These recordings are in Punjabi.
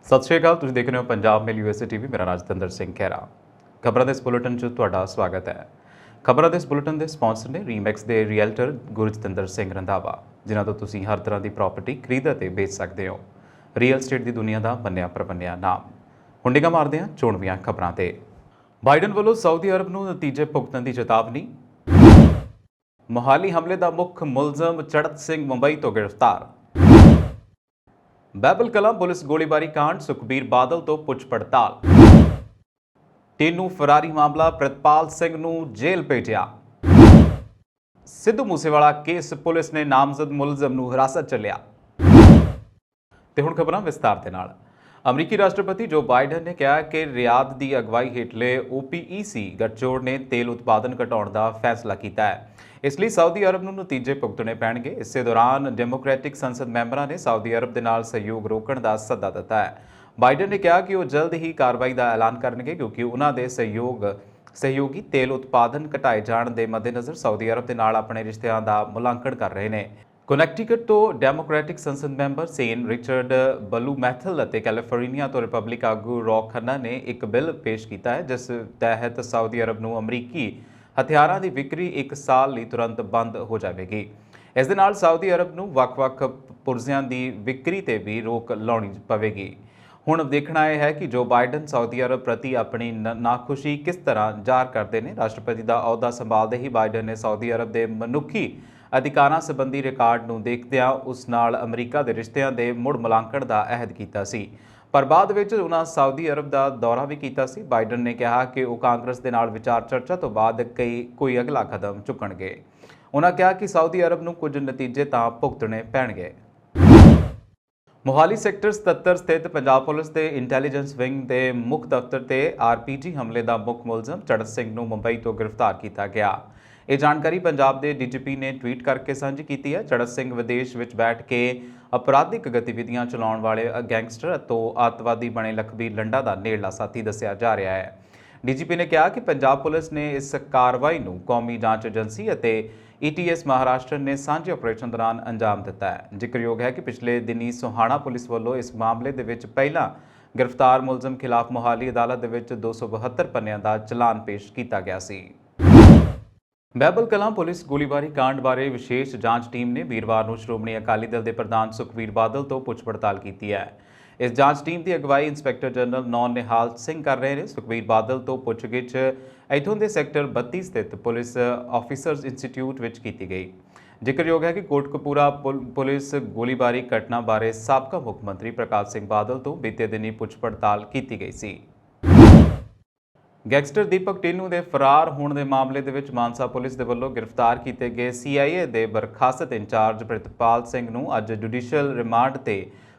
ਸਤਿ ਸ਼੍ਰੀ ਅਕਾਲ। ਤੁਸੀਂ ਦੇਖ ਰਹੇ ਹੋ ਪੰਜਾਬ ਮੇਲ USA TV। ਮੇਰਾ ਨਾਮ ਜਤਿੰਦਰ ਸਿੰਘ ਖਹਿਰਾ। ਖਬਰਾਂ ਦੇ ਇਸ ਬੁਲੇਟਿਨ 'ਚ ਤੁਹਾਡਾ ਸਵਾਗਤ ਹੈ। ਖਬਰਾਂ ਦੇ ਇਸ ਬੁਲੇਟਿਨ ਦੇ ਸਪਾਂਸਰ ਨੇ ਰੀਮੈਕਸ ਦੇ ਰੀਅਲਟਰ ਗੁਰਜਤਿੰਦਰ ਸਿੰਘ ਰੰਧਾਵਾ, ਜਿਨ੍ਹਾਂ ਤੋਂ ਤੁਸੀਂ ਹਰ ਤਰ੍ਹਾਂ ਦੀ ਪ੍ਰਾਪਰਟੀ ਖਰੀਦ ਅਤੇ ਵੇਚ ਸਕਦੇ ਹੋ। ਰੀਅਲ ਸਟੇਟ ਦੀ ਦੁਨੀਆ ਦਾ ਮੰਨਿਆ ਪ੍ਰਮੰਨਿਆ ਨਾਮ। ਹੁਣ ਨਿਗਾਹ ਮਾਰਦੇ ਹਾਂ ਚੋਣਵੀਆਂ ਖਬਰਾਂ ਤੇ। ਬਾਈਡਨ ਵੱਲੋਂ ਸਾਊਦੀ ਅਰਬ ਨੂੰ ਨਤੀਜੇ ਭੁਗਤਣ ਦੀ ਚੇਤਾਵਨੀ। ਮੋਹਾਲੀ ਹਮਲੇ ਦਾ ਮੁੱਖ ਮੁਲਜ਼ਮ ਚੜ੍ਹਤ ਸਿੰਘ ਮੁੰਬਈ ਤੋਂ ਗ੍ਰਿਫਤਾਰ। ਬਾਬਲ ਕਲਾਂ ਪੁਲਿਸ ਗੋਲੀਬਾਰੀ ਕਾਂਡ ਸੁਖਬੀਰ ਬਾਦਲ ਤੋਂ ਪੁੱਛ ਪੜਤਾਲ। ਟੀਨੂ ਫਰਾਰੀ ਮਾਮਲਾ ਪ੍ਰਿਤਪਾਲ ਸਿੰਘ ਨੂੰ ਜੇਲ੍ਹ ਭੇਜਿਆ। ਸਿੱਧੂ ਮੂਸੇਵਾਲਾ ਕੇਸ ਪੁਲਿਸ ਨੇ ਨਾਮਜ਼ਦ ਮੁਲਜ਼ਮ ਨੂੰ ਹਿਰਾਸਤ 'ਚ ਲਿਆ। ਤੇ ਹੁਣ ਖਬਰਾਂ ਵਿਸਤਾਰ ਦੇ ਨਾਲ। ਅਮਰੀਕੀ ਰਾਸ਼ਟਰਪਤੀ ਜੋ ਬਾਈਡਨ ਨੇ ਕਿਹਾ ਕਿ ਰਿਆਦ ਦੀ ਅਗਵਾਈ ਹੇਠਲੇ OPEC ਗੱਠਜੋੜ ਨੇ ਤੇਲ ਉਤਪਾਦਨ ਘਟਾਉਣ ਦਾ ਫੈਸਲਾ ਕੀਤਾ ਹੈ। ਇਸ ਲਈ ਸਾਊਦੀ ਅਰਬ ਨੂੰ ਨਤੀਜੇ ਭੁਗਤਣੇ ਪੈਣਗੇ। ਇਸੇ ਦੌਰਾਨ ਡੈਮੋਕ੍ਰੈਟਿਕ ਸੰਸਦ ਮੈਂਬਰਾਂ ਨੇ ਸਾਊਦੀ ਅਰਬ ਦੇ ਨਾਲ ਸਹਿਯੋਗ ਰੋਕਣ ਦਾ ਸੱਦਾ ਦਿੱਤਾ ਹੈ। ਬਾਈਡਨ ਨੇ ਕਿਹਾ ਕਿ ਉਹ ਜਲਦ ਹੀ ਕਾਰਵਾਈ ਦਾ ਐਲਾਨ ਕਰਨਗੇ, ਕਿਉਂਕਿ ਉਹਨਾਂ ਦੇ ਸਹਿਯੋਗੀ ਤੇਲ ਉਤਪਾਦਨ ਘਟਾਏ ਜਾਣ ਦੇ ਮੱਦੇਨਜ਼ਰ ਸਾਊਦੀ ਅਰਬ ਦੇ ਨਾਲ ਆਪਣੇ ਰਿਸ਼ਤਿਆਂ ਦਾ ਮੁਲਾਂਕਣ ਕਰ ਰਹੇ ਨੇ। ਕੋਨੈਕਟੀਕਟ ਤੋਂ ਡੈਮੋਕ੍ਰੈਟਿਕ ਸੰਸਦ ਮੈਂਬਰ ਸੇਨ ਰਿਚਰਡ ਬਲੂਮੈਥਲ ਅਤੇ ਕੈਲੀਫੋਰਨੀਆ ਤੋਂ ਰਿਪਬਲਿਕ ਆਗੂ ਰੌਕ ਖੰਨਾ ਨੇ ਇੱਕ ਬਿੱਲ ਪੇਸ਼ ਕੀਤਾ ਹੈ, ਜਿਸ ਤਹਿਤ ਸਾਊਦੀ ਅਰਬ ਨੂੰ ਅਮਰੀਕੀ ਹਥਿਆਰਾਂ ਦੀ ਵਿਕਰੀ 1 ਸਾਲ ਲਈ ਤੁਰੰਤ ਬੰਦ ਹੋ ਜਾਵੇਗੀ। ਇਸ ਦੇ ਨਾਲ ਸਾਊਦੀ ਅਰਬ ਨੂੰ ਵੱਖ-ਵੱਖ ਪੁਰਜ਼ਿਆਂ ਦੀ ਵਿਕਰੀ ਤੇ ਵੀ ਰੋਕ ਲਾਉਣੀ ਪਵੇਗੀ। ਹੁਣ ਦੇਖਣਾ ਇਹ ਹੈ ਕਿ ਜੋ ਬਾਈਡਨ ਸਾਊਦੀ ਅਰਬ ਪ੍ਰਤੀ ਆਪਣੀ ਨਾਖੁਸ਼ੀ ਕਿਸ ਤਰ੍ਹਾਂ ਜ਼ਾਹਰ ਕਰਦੇ ਨੇ। ਰਾਸ਼ਟਰਪਤੀ ਦਾ ਅਹੁਦਾ ਸੰਭਾਲਦੇ ਹੀ ਬਾਈਡਨ ਨੇ ਸਾਊਦੀ ਅਰਬ ਦੇ ਮਨੁੱਖੀ ਅਧਿਕਾਰਾਂ ਸੰਬੰਧੀ ਰਿਕਾਰਡ ਨੂੰ ਦੇਖਦਿਆਂ ਉਸ ਨਾਲ ਅਮਰੀਕਾ ਦੇ ਰਿਸ਼ਤਿਆਂ ਦੇ ਮੁੜ ਮੁਲਾਂਕਣ ਦਾ ਅਹਿਦ ਕੀਤਾ ਸੀ, ਪਰ ਬਾਅਦ ਵਿੱਚ ਉਹਨਾਂ ਸਾਊਦੀ ਅਰਬ ਦਾ ਦੌਰਾ ਵੀ ਕੀਤਾ ਸੀ। ਬਾਈਡਨ ਨੇ ਕਿਹਾ ਕਿ ਉਹ ਕਾਂਗਰਸ ਦੇ ਨਾਲ ਵਿਚਾਰ ਚਰਚਾ ਤੋਂ ਬਾਅਦ ਕੋਈ ਅਗਲਾ ਕਦਮ ਚੁੱਕਣਗੇ। ਉਹਨਾਂ ਕਿਹਾ ਕਿ ਸਾਊਦੀ ਅਰਬ ਨੂੰ ਕੁਝ ਨਤੀਜੇ ਤਾਂ ਭੁਗਤਣੇ ਪੈਣਗੇ। ਮੋਹਾਲੀ ਸੈਕਟਰ 77 ਸਥਿਤ ਪੰਜਾਬ ਪੁਲਿਸ ਦੇ ਇੰਟੈਲੀਜੈਂਸ ਵਿੰਗ ਦੇ ਮੁੱਖ ਦਫ਼ਤਰ ਤੇ RPG ਹਮਲੇ ਦਾ ਮੁੱਖ ਮੁਲਜ਼ਮ ਚੜ੍ਹਤ ਸਿੰਘ ਨੂੰ ਮੁੰਬਈ ਤੋਂ ਗ੍ਰਿਫਤਾਰ ਕੀਤਾ ਗਿਆ। ਇਹ ਜਾਣਕਾਰੀ ਪੰਜਾਬ ਦੇ DGP ਨੇ ਟਵੀਟ ਕਰਕੇ ਸਾਂਝੀ ਕੀਤੀ ਹੈ। ਚੜ੍ਹਤ ਸਿੰਘ ਵਿਦੇਸ਼ ਵਿੱਚ ਬੈਠ ਕੇ ਅਪਰਾਧਿਕ ਗਤੀਵਿਧੀਆਂ ਚਲਾਉਣ ਵਾਲੇ ਗੈਂਗਸਟਰ ਅਤੇ ਅੱਤਵਾਦੀ ਬਣੇ ਲਖਬੀਰ ਲੰਡਾ ਦਾ ਨੇੜਲਾ ਸਾਥੀ ਦੱਸਿਆ ਜਾ ਰਿਹਾ ਹੈ। DGP ਨੇ ਕਿਹਾ ਕਿ ਪੰਜਾਬ ਪੁਲਿਸ ਨੇ ਇਸ ਕਾਰਵਾਈ ਨੂੰ ਕੌਮੀ ਜਾਂਚ ਏਜੰਸੀ ਅਤੇ ETS ਮਹਾਰਾਸ਼ਟਰ ਨੇ ਸਾਂਝੇ ਆਪਰੇਸ਼ਨ ਦੌਰਾਨ ਅੰਜਾਮ ਦਿੱਤਾ ਹੈ। ਜ਼ਿਕਰਯੋਗ ਹੈ ਕਿ ਪਿਛਲੇ ਦਿਨੀ ਸੋਹਾਣਾ ਪੁਲਿਸ ਵੱਲੋਂ ਇਸ ਮਾਮਲੇ ਦੇ ਵਿੱਚ ਪਹਿਲਾਂ ਗ੍ਰਿਫਤਾਰ ਮੁਲਜ਼ਮ ਖਿਲਾਫ ਮੋਹਾਲੀ ਅਦਾਲਤ ਦੇ ਵਿੱਚ 272 ਪੰਨਿਆਂ ਦਾ ਚਲਾਨ ਪੇਸ਼ ਕੀਤਾ ਗਿਆ ਸੀ। ਬਾਬਲ ਕਲਾਂ ਪੁਲਿਸ ਗੋਲੀਬਾਰੀ ਕਾਂਡ ਬਾਰੇ ਵਿਸ਼ੇਸ਼ ਜਾਂਚ ਟੀਮ ਨੇ ਵੀਰਵਾਰ ਨੂੰ ਸ਼੍ਰੋਮਣੀ ਅਕਾਲੀ ਦਲ ਦੇ ਪ੍ਰਧਾਨ ਸੁਖਬੀਰ ਬਾਦਲ ਤੋਂ ਪੁੱਛ ਪੜਤਾਲ ਕੀਤੀ ਹੈ। ਇਸ ਜਾਂਚ ਟੀਮ ਦੀ ਅਗਵਾਈ inspector general non Nihal Singh ਕਰ ਰਹੇ ਨੇ। ਸੁਖਬੀਰ ਬਾਦਲ ਤੋਂ ਪੁੱਛਗਿੱਛ ਇੱਥੋਂ ਦੇ ਸੈਕਟਰ 32 ਸਥਿਤ ਪੁਲਿਸ ਆਫੀਸਰਸ ਇੰਸਟੀਚਿਊਟ ਵਿੱਚ ਕੀਤੀ ਗਈ। ਜ਼ਿਕਰਯੋਗ ਹੈ ਕਿ ਕੋਟਕਪੂਰਾ ਪੁਲਿਸ ਗੋਲੀਬਾਰੀ ਘਟਨਾ ਬਾਰੇ ਸਾਬਕਾ ਮੁੱਖ ਮੰਤਰੀ ਪ੍ਰਕਾਸ਼ ਸਿੰਘ ਬਾਦਲ ਤੋਂ ਬੀਤੇ ਦਿਨੀ ਪੁੱਛ ਪੜਤਾਲ ਕੀਤੀ ਗਈ ਸੀ। ਗੈਂਗਸਟਰ ਦੀਪਕ ਟੀਨੂ ਦੇ ਫਰਾਰ ਹੋਣ ਦੇ ਮਾਮਲੇ ਦੇ ਵਿੱਚ ਮਾਨਸਾ ਪੁਲਿਸ ਦੇ ਵੱਲੋਂ ਗ੍ਰਿਫਤਾਰ ਕੀਤੇ ਗਏ CIA ਦੇ ਬਰਖਾਸਤ ਇੰਚਾਰਜ ਪ੍ਰਿਤਪਾਲ ਸਿੰਘ ਨੂੰ ਅੱਜ ਜੁਡੀਸ਼ੀਅਲ ਰਿਮਾਂਡ ਤੇ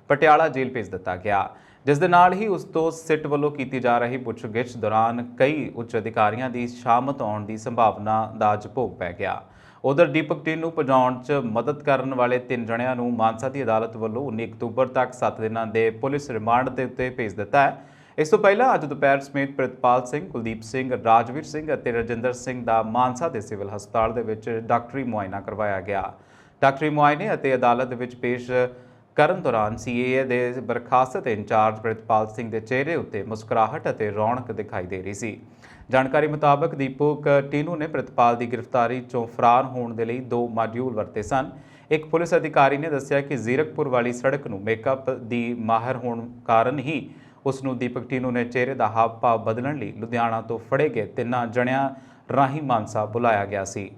ਪਟਿਆਲਾ ਜੇਲ੍ਹ ਭੇਜ ਦਿੱਤਾ ਗਿਆ, ਜਿਸ ਦੇ ਨਾਲ ਹੀ ਉਸ ਤੋਂ ਸਿੱਟ ਵੱਲੋਂ ਕੀਤੀ ਜਾ ਰਹੀ ਪੁੱਛਗਿੱਛ ਦੌਰਾਨ ਕਈ ਉੱਚ ਅਧਿਕਾਰੀਆਂ ਦੀ ਸ਼ਾਮਤ ਆਉਣ ਦੀ ਸੰਭਾਵਨਾ ਦਾ ਅੱਜ ਭੋਗ ਪੈ ਗਿਆ। ਉਧਰ ਦੀਪਕ ਟੀਨੂ ਨੂੰ ਭਜਾਉਣ 'ਚ ਮਦਦ ਕਰਨ ਵਾਲੇ 3 ਜਣਿਆਂ ਨੂੰ ਮਾਨਸਾ ਦੀ ਅਦਾਲਤ ਵੱਲੋਂ 19 ਅਕਤੂਬਰ ਤੱਕ 7 ਦਿਨਾਂ ਦੇ ਪੁਲਿਸ ਰਿਮਾਂਡ ਦੇ ਉੱਤੇ ਭੇਜ ਦਿੱਤਾ ਹੈ। ਇਸ ਤੋਂ ਪਹਿਲਾਂ ਅੱਜ ਦੁਪਹਿਰ ਸਮੇਤ ਪ੍ਰਿਤਪਾਲ ਸਿੰਘ, ਕੁਲਦੀਪ ਸਿੰਘ, ਰਾਜਵੀਰ ਸਿੰਘ ਅਤੇ ਰਜਿੰਦਰ ਸਿੰਘ ਦਾ ਮਾਨਸਾ ਦੇ ਸਿਵਲ ਹਸਪਤਾਲ ਦੇ ਵਿੱਚ ਡਾਕਟਰੀ ਮੁਆਇਨਾ ਕਰਵਾਇਆ ਗਿਆ। ਡਾਕਟਰੀ ਮੁਆਇਨੇ ਅਤੇ ਅਦਾਲਤ ਵਿੱਚ ਪੇਸ਼ ਕਰਨ ਦੌਰਾਨ CIA ਦੇ ਬਰਖਾਸਤ ਇੰਚਾਰਜ ਪ੍ਰਿਤਪਾਲ ਸਿੰਘ ਦੇ ਚਿਹਰੇ ਉੱਤੇ ਮੁਸਕਰਾਹਟ ਅਤੇ ਰੌਣਕ ਦਿਖਾਈ ਦੇ ਰਹੀ ਸੀ। ਜਾਣਕਾਰੀ ਮੁਤਾਬਕ ਦੀਪਕ ਟੀਨੂ ਨੇ ਪ੍ਰਿਤਪਾਲ ਦੀ ਗ੍ਰਿਫਤਾਰੀ 'ਚੋਂ ਫਰਾਰ ਹੋਣ ਦੇ ਲਈ 2 ਮਾਡਿਊਲ ਵਰਤੇ ਸਨ। ਇੱਕ ਪੁਲਿਸ ਅਧਿਕਾਰੀ ਨੇ ਦੱਸਿਆ ਕਿ ਜ਼ੀਰਕਪੁਰ ਵਾਲੀ ਸੜਕ ਨੂੰ ਮੇਕਅਪ ਦੀ ਮਾਹਿਰ ਹੋਣ ਕਾਰਨ ਹੀ ਉਸ ਨੂੰ ਦੀਪਕ ਟੀਨੂ ਨੇ ਚਿਹਰੇ ਦਾ ਹਾਵ ਭਾਵ ਬਦਲਣ ਲਈ ਲੁਧਿਆਣਾ ਤੋਂ ਫੜੇ ਗਏ 3 ਜਣਿਆਂ ਰਾਹੀਂ ਮਾਨਸਾ ਬੁਲਾਇਆ ਗਿਆ ਸੀ।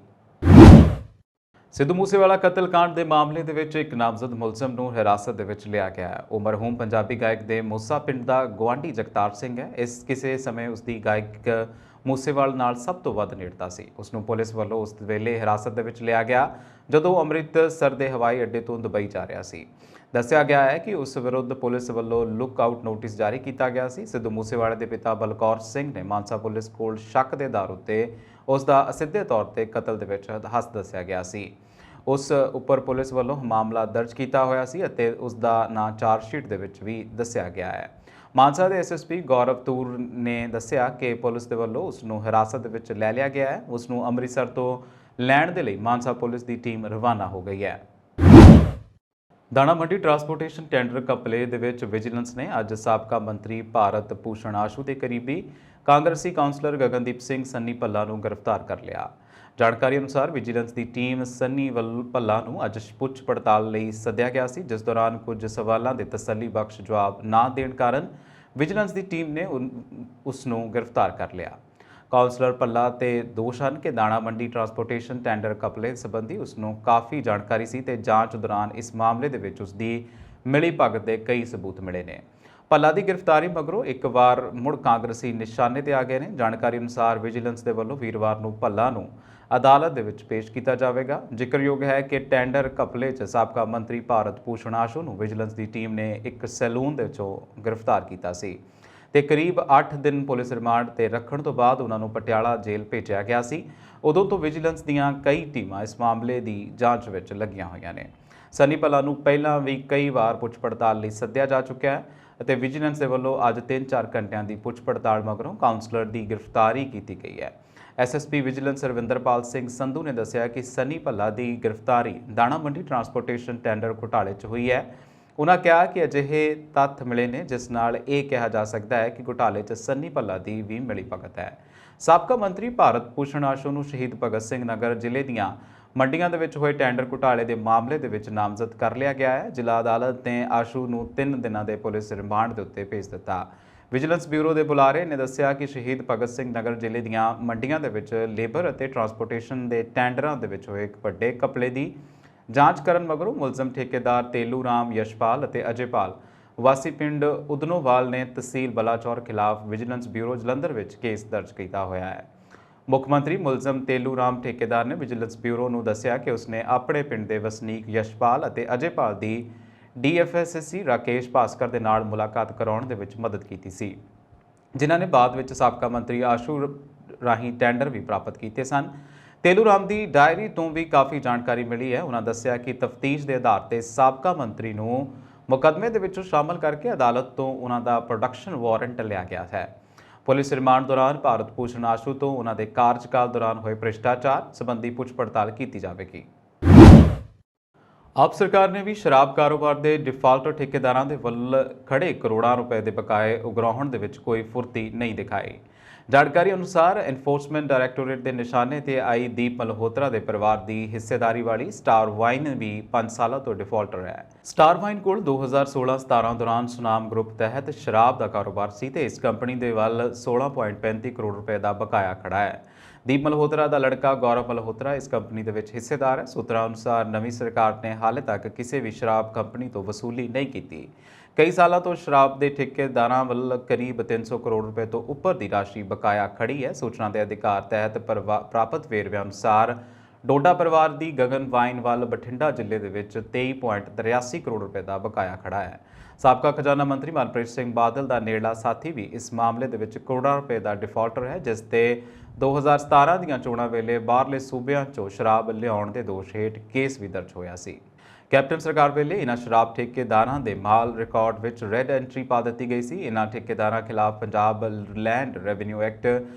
ਸਿੱਧੂ ਮੂਸੇਵਾਲਾ ਕਤਲकांड ਦੇ ਮਾਮਲੇ ਦੇ ਵਿੱਚ ਇੱਕ ਨਾਮਜ਼ਦ ਮੁਲਜ਼ਮ ਨੂੰ ਹਿਰਾਸਤ ਦੇ ਵਿੱਚ ਲਿਆ ਗਿਆ ਹੈ। ਉਹ ਮਰਹੂਮ ਪੰਜਾਬੀ ਗਾਇਕ ਦੇ ਮੂਸਾ ਪਿੰਡ ਦਾ ਗੁਆਂਢੀ ਜਗਤਾਰ ਸਿੰਘ ਹੈ। ਇਸ ਕਿਸੇ ਸਮੇਂ ਉਸ ਦੀ ਗਾਇਕ ਮੂਸੇਵਾਲ ਨਾਲ ਸਭ ਤੋਂ ਵੱਧ ਨੇੜਤਾ ਸੀ। ਉਸ ਨੂੰ ਪੁਲਿਸ ਵੱਲੋਂ ਉਸ ਵੇਲੇ ਹਿਰਾਸਤ ਦੇ ਵਿੱਚ ਲਿਆ ਗਿਆ ਜਦੋਂ ਅੰਮ੍ਰਿਤਸਰ ਦੇ ਹਵਾਈ ਅੱਡੇ ਤੋਂ ਦੁਬਈ ਜਾ ਰਿਹਾ ਸੀ। ਦੱਸਿਆ ਗਿਆ ਹੈ ਕਿ ਉਸ ਵਿਰੁੱਧ ਪੁਲਿਸ ਵੱਲੋਂ ਲੁੱਕ ਆਊਟ ਨੋਟਿਸ ਜਾਰੀ ਕੀਤਾ ਗਿਆ ਸੀ। ਸਿੱਧੂ ਮੂਸੇਵਾਲੇ ਦੇ ਪਿਤਾ ਬਲਕੌਰ ਸਿੰਘ ਨੇ ਮਾਨਸਾ ਪੁਲਿਸ ਕੋਲ ਸ਼ੱਕ ਦੇ ਆਧਾਰ ਉੱਤੇ ਉਸ ਦਾ ਅਸਿੱਧੇ ਤੌਰ ਤੇ ਕਤਲ ਦੇ ਵਿੱਚ ਹੱਥ ਦੱਸਿਆ ਗਿਆ ਸੀ। ਉਸ ਉੱਪਰ ਪੁਲਿਸ ਵੱਲੋਂ ਮਾਮਲਾ ਦਰਜ ਕੀਤਾ ਹੋਇਆ ਸੀ ਅਤੇ ਉਸ ਦਾ ਨਾਂ ਚਾਰਜਸ਼ੀਟ ਦੇ ਵਿੱਚ ਵੀ ਦੱਸਿਆ ਗਿਆ ਹੈ। ਮਾਨਸਾ ਦੇ SSP ਗੌਰਵ ਤੂਰ ਨੇ ਦੱਸਿਆ ਕਿ ਪੁਲਿਸ ਦੇ ਵੱਲੋਂ ਉਸ ਨੂੰ ਹਿਰਾਸਤ ਦੇ ਵਿੱਚ ਲੈ ਲਿਆ ਗਿਆ ਹੈ। ਉਸ ਨੂੰ ਅੰਮ੍ਰਿਤਸਰ ਤੋਂ ਲੈਣ ਦੇ ਲਈ ਮਾਨਸਾ ਪੁਲਿਸ ਦੀ ਟੀਮ ਰਵਾਨਾ ਹੋ ਗਈ ਹੈ। ਦਾਣਾ ਮੰਡੀ ਟਰਾਂਸਪੋਰਟੇਸ਼ਨ ਟੈਂਡਰ ਘਪਲੇ ਦੇ ਵਿੱਚ ਵਿਜੀਲੈਂਸ ਨੇ ਅੱਜ ਸਾਬਕਾ ਮੰਤਰੀ ਭਾਰਤ ਭੂਸ਼ਣ ਆਸ਼ੂ ਦੇ ਕਰੀਬੀ ਕਾਂਗਰਸੀ ਕਾਉਂਸਲਰ ਗਗਨਦੀਪ ਸਿੰਘ ਸੰਨੀ ਭੱਲਾ ਨੂੰ ਗ੍ਰਿਫਤਾਰ ਕਰ ਲਿਆ। ਜਾਣਕਾਰੀ ਅਨੁਸਾਰ ਵਿਜੀਲੈਂਸ ਦੀ ਟੀਮ ਸੰਨੀ ਭੱਲਾ ਨੂੰ ਅੱਜ ਪੁੱਛ ਪੜਤਾਲ ਲਈ ਸੱਦਿਆ ਗਿਆ ਸੀ, ਜਿਸ ਦੌਰਾਨ ਕੁਝ ਸਵਾਲਾਂ ਦੇ ਤਸੱਲੀ ਬਖਸ਼ ਜਵਾਬ ਨਾ ਦੇਣ ਕਾਰਨ ਵਿਜੀਲੈਂਸ ਦੀ ਟੀਮ ਨੇ ਉਸ ਨੂੰ ਗ੍ਰਿਫਤਾਰ ਕਰ ਲਿਆ। ਕਾਉਂਸਲਰ ਭੱਲਾ ਤੇ ਦੋਸ਼ ਹਨ ਕਿ ਦਾਣਾ ਮੰਡੀ ਟਰਾਂਸਪੋਰਟੇਸ਼ਨ ਟੈਂਡਰ ਘਪਲੇ ਸੰਬੰਧੀ ਉਸ ਨੂੰ ਕਾਫੀ ਜਾਣਕਾਰੀ ਸੀ ਤੇ ਜਾਂਚ ਦੌਰਾਨ ਇਸ ਮਾਮਲੇ ਦੇ ਵਿੱਚ ਉਸ ਦੀ ਮਿਲੀ ਭਗਤ ਦੇ ਕਈ ਸਬੂਤ ਮਿਲੇ ਨੇ। ਭੱਲਾ ਦੀ ਗ੍ਰਿਫਤਾਰੀ ਮਗਰੋਂ ਇੱਕ ਵਾਰ ਮੁੜ ਕਾਂਗਰਸੀ ਨਿਸ਼ਾਨੇ ਤੇ ਆ ਗਏ ਨੇ। ਜਾਣਕਾਰੀ ਅਨੁਸਾਰ ਵਿਜੀਲੈਂਸ ਦੇ ਵੱਲੋਂ ਵੀਰਵਾਰ ਨੂੰ ਭੱਲਾ ਨੂੰ ਅਦਾਲਤ ਦੇ ਵਿੱਚ ਪੇਸ਼ ਕੀਤਾ ਜਾਵੇਗਾ। ਜ਼ਿਕਰਯੋਗ ਹੈ ਕਿ ਟੈਂਡਰ ਘਪਲੇ 'ਚ ਸਾਬਕਾ ਮੰਤਰੀ ਭਾਰਤ ਭੂਸ਼ਣ ਆਸ਼ੂ ਨੂੰ ਵਿਜੀਲੈਂਸ ਦੀ ਟੀਮ ਨੇ ਇੱਕ ਸੈਲੂਨ ਦੇ ਵਿੱਚੋਂ ਗ੍ਰਿਫਤਾਰ ਕੀਤਾ ਸੀ ਤੇ ਕਰੀਬ 8 ਦਿਨ ਪੁਲਿਸ ਰਿਮਾਂਡ ਤੇ ਰੱਖਣ ਤੋਂ ਬਾਅਦ ਉਹਨਾਂ ਨੂੰ ਪਟਿਆਲਾ ਜੇਲ੍ਹ ਭੇਜਿਆ ਗਿਆ ਸੀ। ਉਦੋਂ ਤੋਂ ਵਿਜੀਲੈਂਸ ਦੀਆਂ ਕਈ ਟੀਮਾਂ ਇਸ ਮਾਮਲੇ ਦੀ ਜਾਂਚ ਵਿੱਚ ਲੱਗੀਆਂ ਹੋਈਆਂ ਨੇ। ਸੰਨੀ ਭੱਲਾ ਨੂੰ ਪਹਿਲਾਂ ਵੀ ਕਈ ਵਾਰ ਪੁੱਛ ਪੜਤਾਲ ਲਈ ਸੱਦਿਆ ਜਾ ਚੁੱਕਿਆ ਹੈ ਅਤੇ ਵਿਜੀਲੈਂਸ ਦੇ ਵੱਲੋਂ ਅੱਜ 3-4 ਘੰਟਿਆਂ ਦੀ ਪੁੱਛ ਪੜਤਾਲ ਮਗਰੋਂ ਕਾਉਂਸਲਰ ਦੀ ਗ੍ਰਿਫਤਾਰੀ ਕੀਤੀ ਗਈ ਹੈ। ਐਸਐਸਪੀ ਵਿਜੀਲੈਂਸ ਰਵਿੰਦਰਪਾਲ ਸਿੰਘ ਸੰਧੂ ਨੇ ਦੱਸਿਆ ਕਿ ਸੰਨੀ ਭੱਲਾ ਦੀ ਗ੍ਰਿਫਤਾਰੀ ਦਾਣਾ ਮੰਡੀ ਟਰਾਂਸਪੋਰਟੇਸ਼ਨ ਟੈਂਡਰ ਘੁਟਾਲੇ 'ਚ ਹੋਈ ਹੈ। ਉਨ੍ਹਾਂ ਕਿਹਾ ਕਿ ਅਜਿਹੇ ਤੱਥ ਮਿਲੇ ਨੇ ਜਿਸ ਨਾਲ ਇਹ ਕਿਹਾ ਜਾ ਸਕਦਾ ਹੈ ਕਿ ਘੁਟਾਲੇ 'ਚ ਸੰਨੀ ਭੱਲਾ ਦੀ ਵੀ ਮਿਲੀ ਭਗਤ ਹੈ। ਸਾਬਕਾ ਮੰਤਰੀ ਭਾਰਤ ਭੂਸ਼ਣ ਆਸ਼ੂ ਨੂੰ ਸ਼ਹੀਦ ਭਗਤ ਸਿੰਘ ਨਗਰ ਜ਼ਿਲ੍ਹੇ ਦੀਆਂ ਮੰਡੀਆਂ ਦੇ ਵਿੱਚ ਹੋਏ ਟੈਂਡਰ ਘੁਟਾਲੇ ਦੇ ਮਾਮਲੇ ਦੇ ਵਿੱਚ ਨਾਮਜ਼ਦ ਕਰ ਲਿਆ ਗਿਆ ਹੈ। ਜ਼ਿਲ੍ਹਾ ਅਦਾਲਤ ਨੇ ਆਸ਼ੂ ਨੂੰ 3 ਦਿਨਾਂ ਦੇ ਪੁਲਿਸ ਰਿਮਾਂਡ ਦੇ ਉੱਤੇ ਭੇਜ ਦਿੱਤਾ। ਵਿਜੀਲੈਂਸ ਬਿਊਰੋ ਦੇ ਬੁਲਾਰੇ ਨੇ ਦੱਸਿਆ ਕਿ ਸ਼ਹੀਦ ਭਗਤ ਸਿੰਘ ਨਗਰ ਜ਼ਿਲ੍ਹੇ ਦੀਆਂ ਮੰਡੀਆਂ ਦੇ ਵਿੱਚ ਲੇਬਰ ਅਤੇ ਟਰਾਂਸਪੋਰਟੇਸ਼ਨ ਦੇ ਟੈਂਡਰਾਂ ਦੇ ਵਿੱਚ ਹੋਏ ਇੱਕ ਵੱਡੇ ਘਪਲੇ ਦੀ ਜਾਂਚ ਕਰਨ ਮਗਰੋਂ ਮੁਲਜ਼ਮ ਠੇਕੇਦਾਰ ਤੇਲੂ ਰਾਮ, ਯਸ਼ਪਾਲ ਅਤੇ ਅਜੇਪਾਲ ਵਾਸੀ ਪਿੰਡ ਉਦਨੋਵਾਲ ਨੇ ਤਹਿਸੀਲ ਬਲਾਚੌਰ ਖਿਲਾਫ ਵਿਜੀਲੈਂਸ ਬਿਊਰੋ ਜਲੰਧਰ ਵਿੱਚ ਕੇਸ ਦਰਜ ਕੀਤਾ ਹੋਇਆ ਹੈ। ਮੁੱਖ ਮੰਤਰੀ ਮੁਲਜ਼ਮ ਤੇਲੂ ਰਾਮ ਠੇਕੇਦਾਰ ਨੇ ਵਿਜੀਲੈਂਸ ਬਿਊਰੋ ਨੂੰ ਦੱਸਿਆ ਕਿ ਉਸਨੇ ਆਪਣੇ ਪਿੰਡ ਦੇ ਵਸਨੀਕ ਯਸ਼ਪਾਲ ਅਤੇ ਅਜੇਪਾਲ ਦੀ ਡੀਐਫਐਸਸੀ ਰਾਕੇਸ਼ ਭਾਸਕਰ ਦੇ ਨਾਲ ਮੁਲਾਕਾਤ ਕਰਾਉਣ ਦੇ ਵਿੱਚ ਮਦਦ ਕੀਤੀ ਸੀ, ਜਿਨ੍ਹਾਂ ਨੇ ਬਾਅਦ ਵਿੱਚ ਸਾਬਕਾ ਮੰਤਰੀ ਆਸ਼ੂ ਰਾਹੀਂ ਟੈਂਡਰ ਵੀ ਪ੍ਰਾਪਤ ਕੀਤੇ ਸਨ। ਤੇਲੂ ਰਾਮ ਦੀ ਡਾਇਰੀ ਤੋਂ ਵੀ ਕਾਫੀ ਜਾਣਕਾਰੀ ਮਿਲੀ ਹੈ। ਉਹਨਾਂ ਦੱਸਿਆ ਕਿ ਤਫਤੀਸ਼ ਦੇ ਆਧਾਰ ਤੇ ਸਾਬਕਾ ਮੰਤਰੀ ਨੂੰ ਮੁਕੱਦਮੇ ਦੇ ਵਿੱਚ ਸ਼ਾਮਲ ਕਰਕੇ ਅਦਾਲਤ ਤੋਂ ਉਹਨਾਂ ਦਾ ਪ੍ਰੋਡਕਸ਼ਨ ਵਾਰੰਟ ਲਿਆ ਗਿਆ ਹੈ। ਪੁਲਿਸ ਰਿਮਾਂਡ ਦੌਰਾਨ ਭਾਰਤ ਭੂਸ਼ਣ ਆਸ਼ੂ ਤੋਂ ਉਹਨਾਂ ਦੇ ਕਾਰਜਕਾਲ ਦੌਰਾਨ ਹੋਏ ਭ੍ਰਿਸ਼ਟਾਚਾਰ ਸੰਬੰਧੀ ਪੁੱਛ ਪੜਤਾਲ ਕੀਤੀ ਜਾਵੇਗੀ। ਆਪ ਸਰਕਾਰ ਨੇ ਵੀ ਸ਼ਰਾਬ ਕਾਰੋਬਾਰ ਦੇ ਡਿਫਾਲਟਰ ਠੇਕੇਦਾਰਾਂ ਦੇ ਵੱਲ ਖੜੇ ਕਰੋੜਾਂ ਰੁਪਏ ਦੇ ਬਕਾਏ ਉਗਰਾਉਣ ਦੇ ਵਿੱਚ ਕੋਈ ਫੁਰਤੀ ਨਹੀਂ ਦਿਖਾਈ। ਜਾਣਕਾਰੀ ਅਨੁਸਾਰ ਐਨਫੋਰਸਮੈਂਟ ਡਾਇਰੈਕਟੋਰੇਟ ਦੇ ਨਿਸ਼ਾਨੇ ਤੇ ਆਈ ਦੀਪ ਮਲਹੋਤਰਾ ਦੇ ਪਰਿਵਾਰ ਦੀ ਹਿੱਸੇਦਾਰੀ ਵਾਲੀ ਸਟਾਰ ਵਾਈਨ ਵੀ 5 ਸਾਲਾਂ ਤੋਂ ਡਿਫਾਲਟਰ ਹੈ। ਸਟਾਰ ਵਾਈਨ ਕੋਲ 2016-17 ਦੌਰਾਨ ਸੁਨਾਮ ਗਰੁੱਪ ਤਹਿਤ ਸ਼ਰਾਬ ਦਾ ਕਾਰੋਬਾਰ ਸੀ ਤੇ ਇਸ ਕੰਪਨੀ ਦੇ ਵੱਲ 16.35 ਕਰੋੜ ਰੁਪਏ ਦਾ ਬਕਾਇਆ ਖੜਾ ਹੈ। ਦੀਪ ਮਲਹੋਤਰਾ ਦਾ ਲੜਕਾ ਗੌਰਵ ਮਲਹੋਤਰਾ ਇਸ ਕੰਪਨੀ ਦੇ ਵਿੱਚ ਹਿੱਸੇਦਾਰ ਹੈ। ਸੂਤਰਾਂ ਅਨੁਸਾਰ ਨਵੀਂ ਸਰਕਾਰ ਨੇ ਹਾਲੇ ਤੱਕ ਕਿਸੇ ਵੀ ਸ਼ਰਾਬ ਕੰਪਨੀ ਤੋਂ ਵਸੂਲੀ ਨਹੀਂ ਕੀਤੀ। ਕਈ ਸਾਲਾਂ ਤੋਂ ਸ਼ਰਾਬ ਦੇ ਠੇਕੇਦਾਰਾਂ ਵੱਲ ਕਰੀਬ 300 ਕਰੋੜ ਰੁਪਏ ਤੋਂ ਉੱਪਰ ਦੀ ਰਾਸ਼ੀ ਬਕਾਇਆ ਖੜੀ ਹੈ। ਸੂਚਨਾ ਦੇ ਅਧਿਕਾਰ ਤਹਿਤ ਪ੍ਰਾਪਤ ਵੇਰਵਿਆਂ ਅਨੁਸਾਰ ਡੋਡਾ ਪਰਿਵਾਰ ਦੀ ਗਗਨ ਵਾਈਨ ਵੱਲ ਬਠਿੰਡਾ ਜ਼ਿਲ੍ਹੇ ਦੇ ਵਿੱਚ 23.83 ਕਰੋੜ ਰੁਪਏ ਦਾ ਬਕਾਇਆ ਖੜਾ ਹੈ। ਸਾਬਕਾ ਖਜ਼ਾਨਾ ਮੰਤਰੀ ਮਨਪ੍ਰੀਤ ਸਿੰਘ ਬਾਦਲ ਦਾ ਨੇੜਲਾ ਸਾਥੀ ਵੀ ਇਸ ਮਾਮਲੇ ਦੇ ਵਿੱਚ ਕਰੋੜਾਂ ਰੁਪਏ ਦਾ ਡਿਫਾਲਟਰ ਹੈ, ਜਿਸ ਤੇ 2017 ਦੀਆਂ ਚੋਣਾਂ ਵੇਲੇ ਬਾਹਰਲੇ ਸੂਬਿਆਂ 'ਚੋਂ ਸ਼ਰਾਬ ਲਿਆਉਣ ਦੇ ਦੋਸ਼ ਹੇਠ ਕੇਸ ਵੀ ਦਰਜ ਹੋਇਆ ਸੀ। ਕੈਪਟਨ ਸਰਕਾਰ ਵੇਲੇ ਇਹਨਾਂ ਸ਼ਰਾਬ ਠੇਕੇਦਾਰਾਂ ਦੇ ਮਾਲ ਰਿਕਾਰਡ ਵਿੱਚ ਰੈੱਡ ਐਂਟਰੀ ਪਾ ਦਿੱਤੀ ਗਈ ਸੀ। ਇਹਨਾਂ ਠੇਕੇਦਾਰਾਂ ਖਿਲਾਫ ਪੰਜਾਬ ਲੈਂਡ ਰੈਵਨਿਊ ਐਕਟ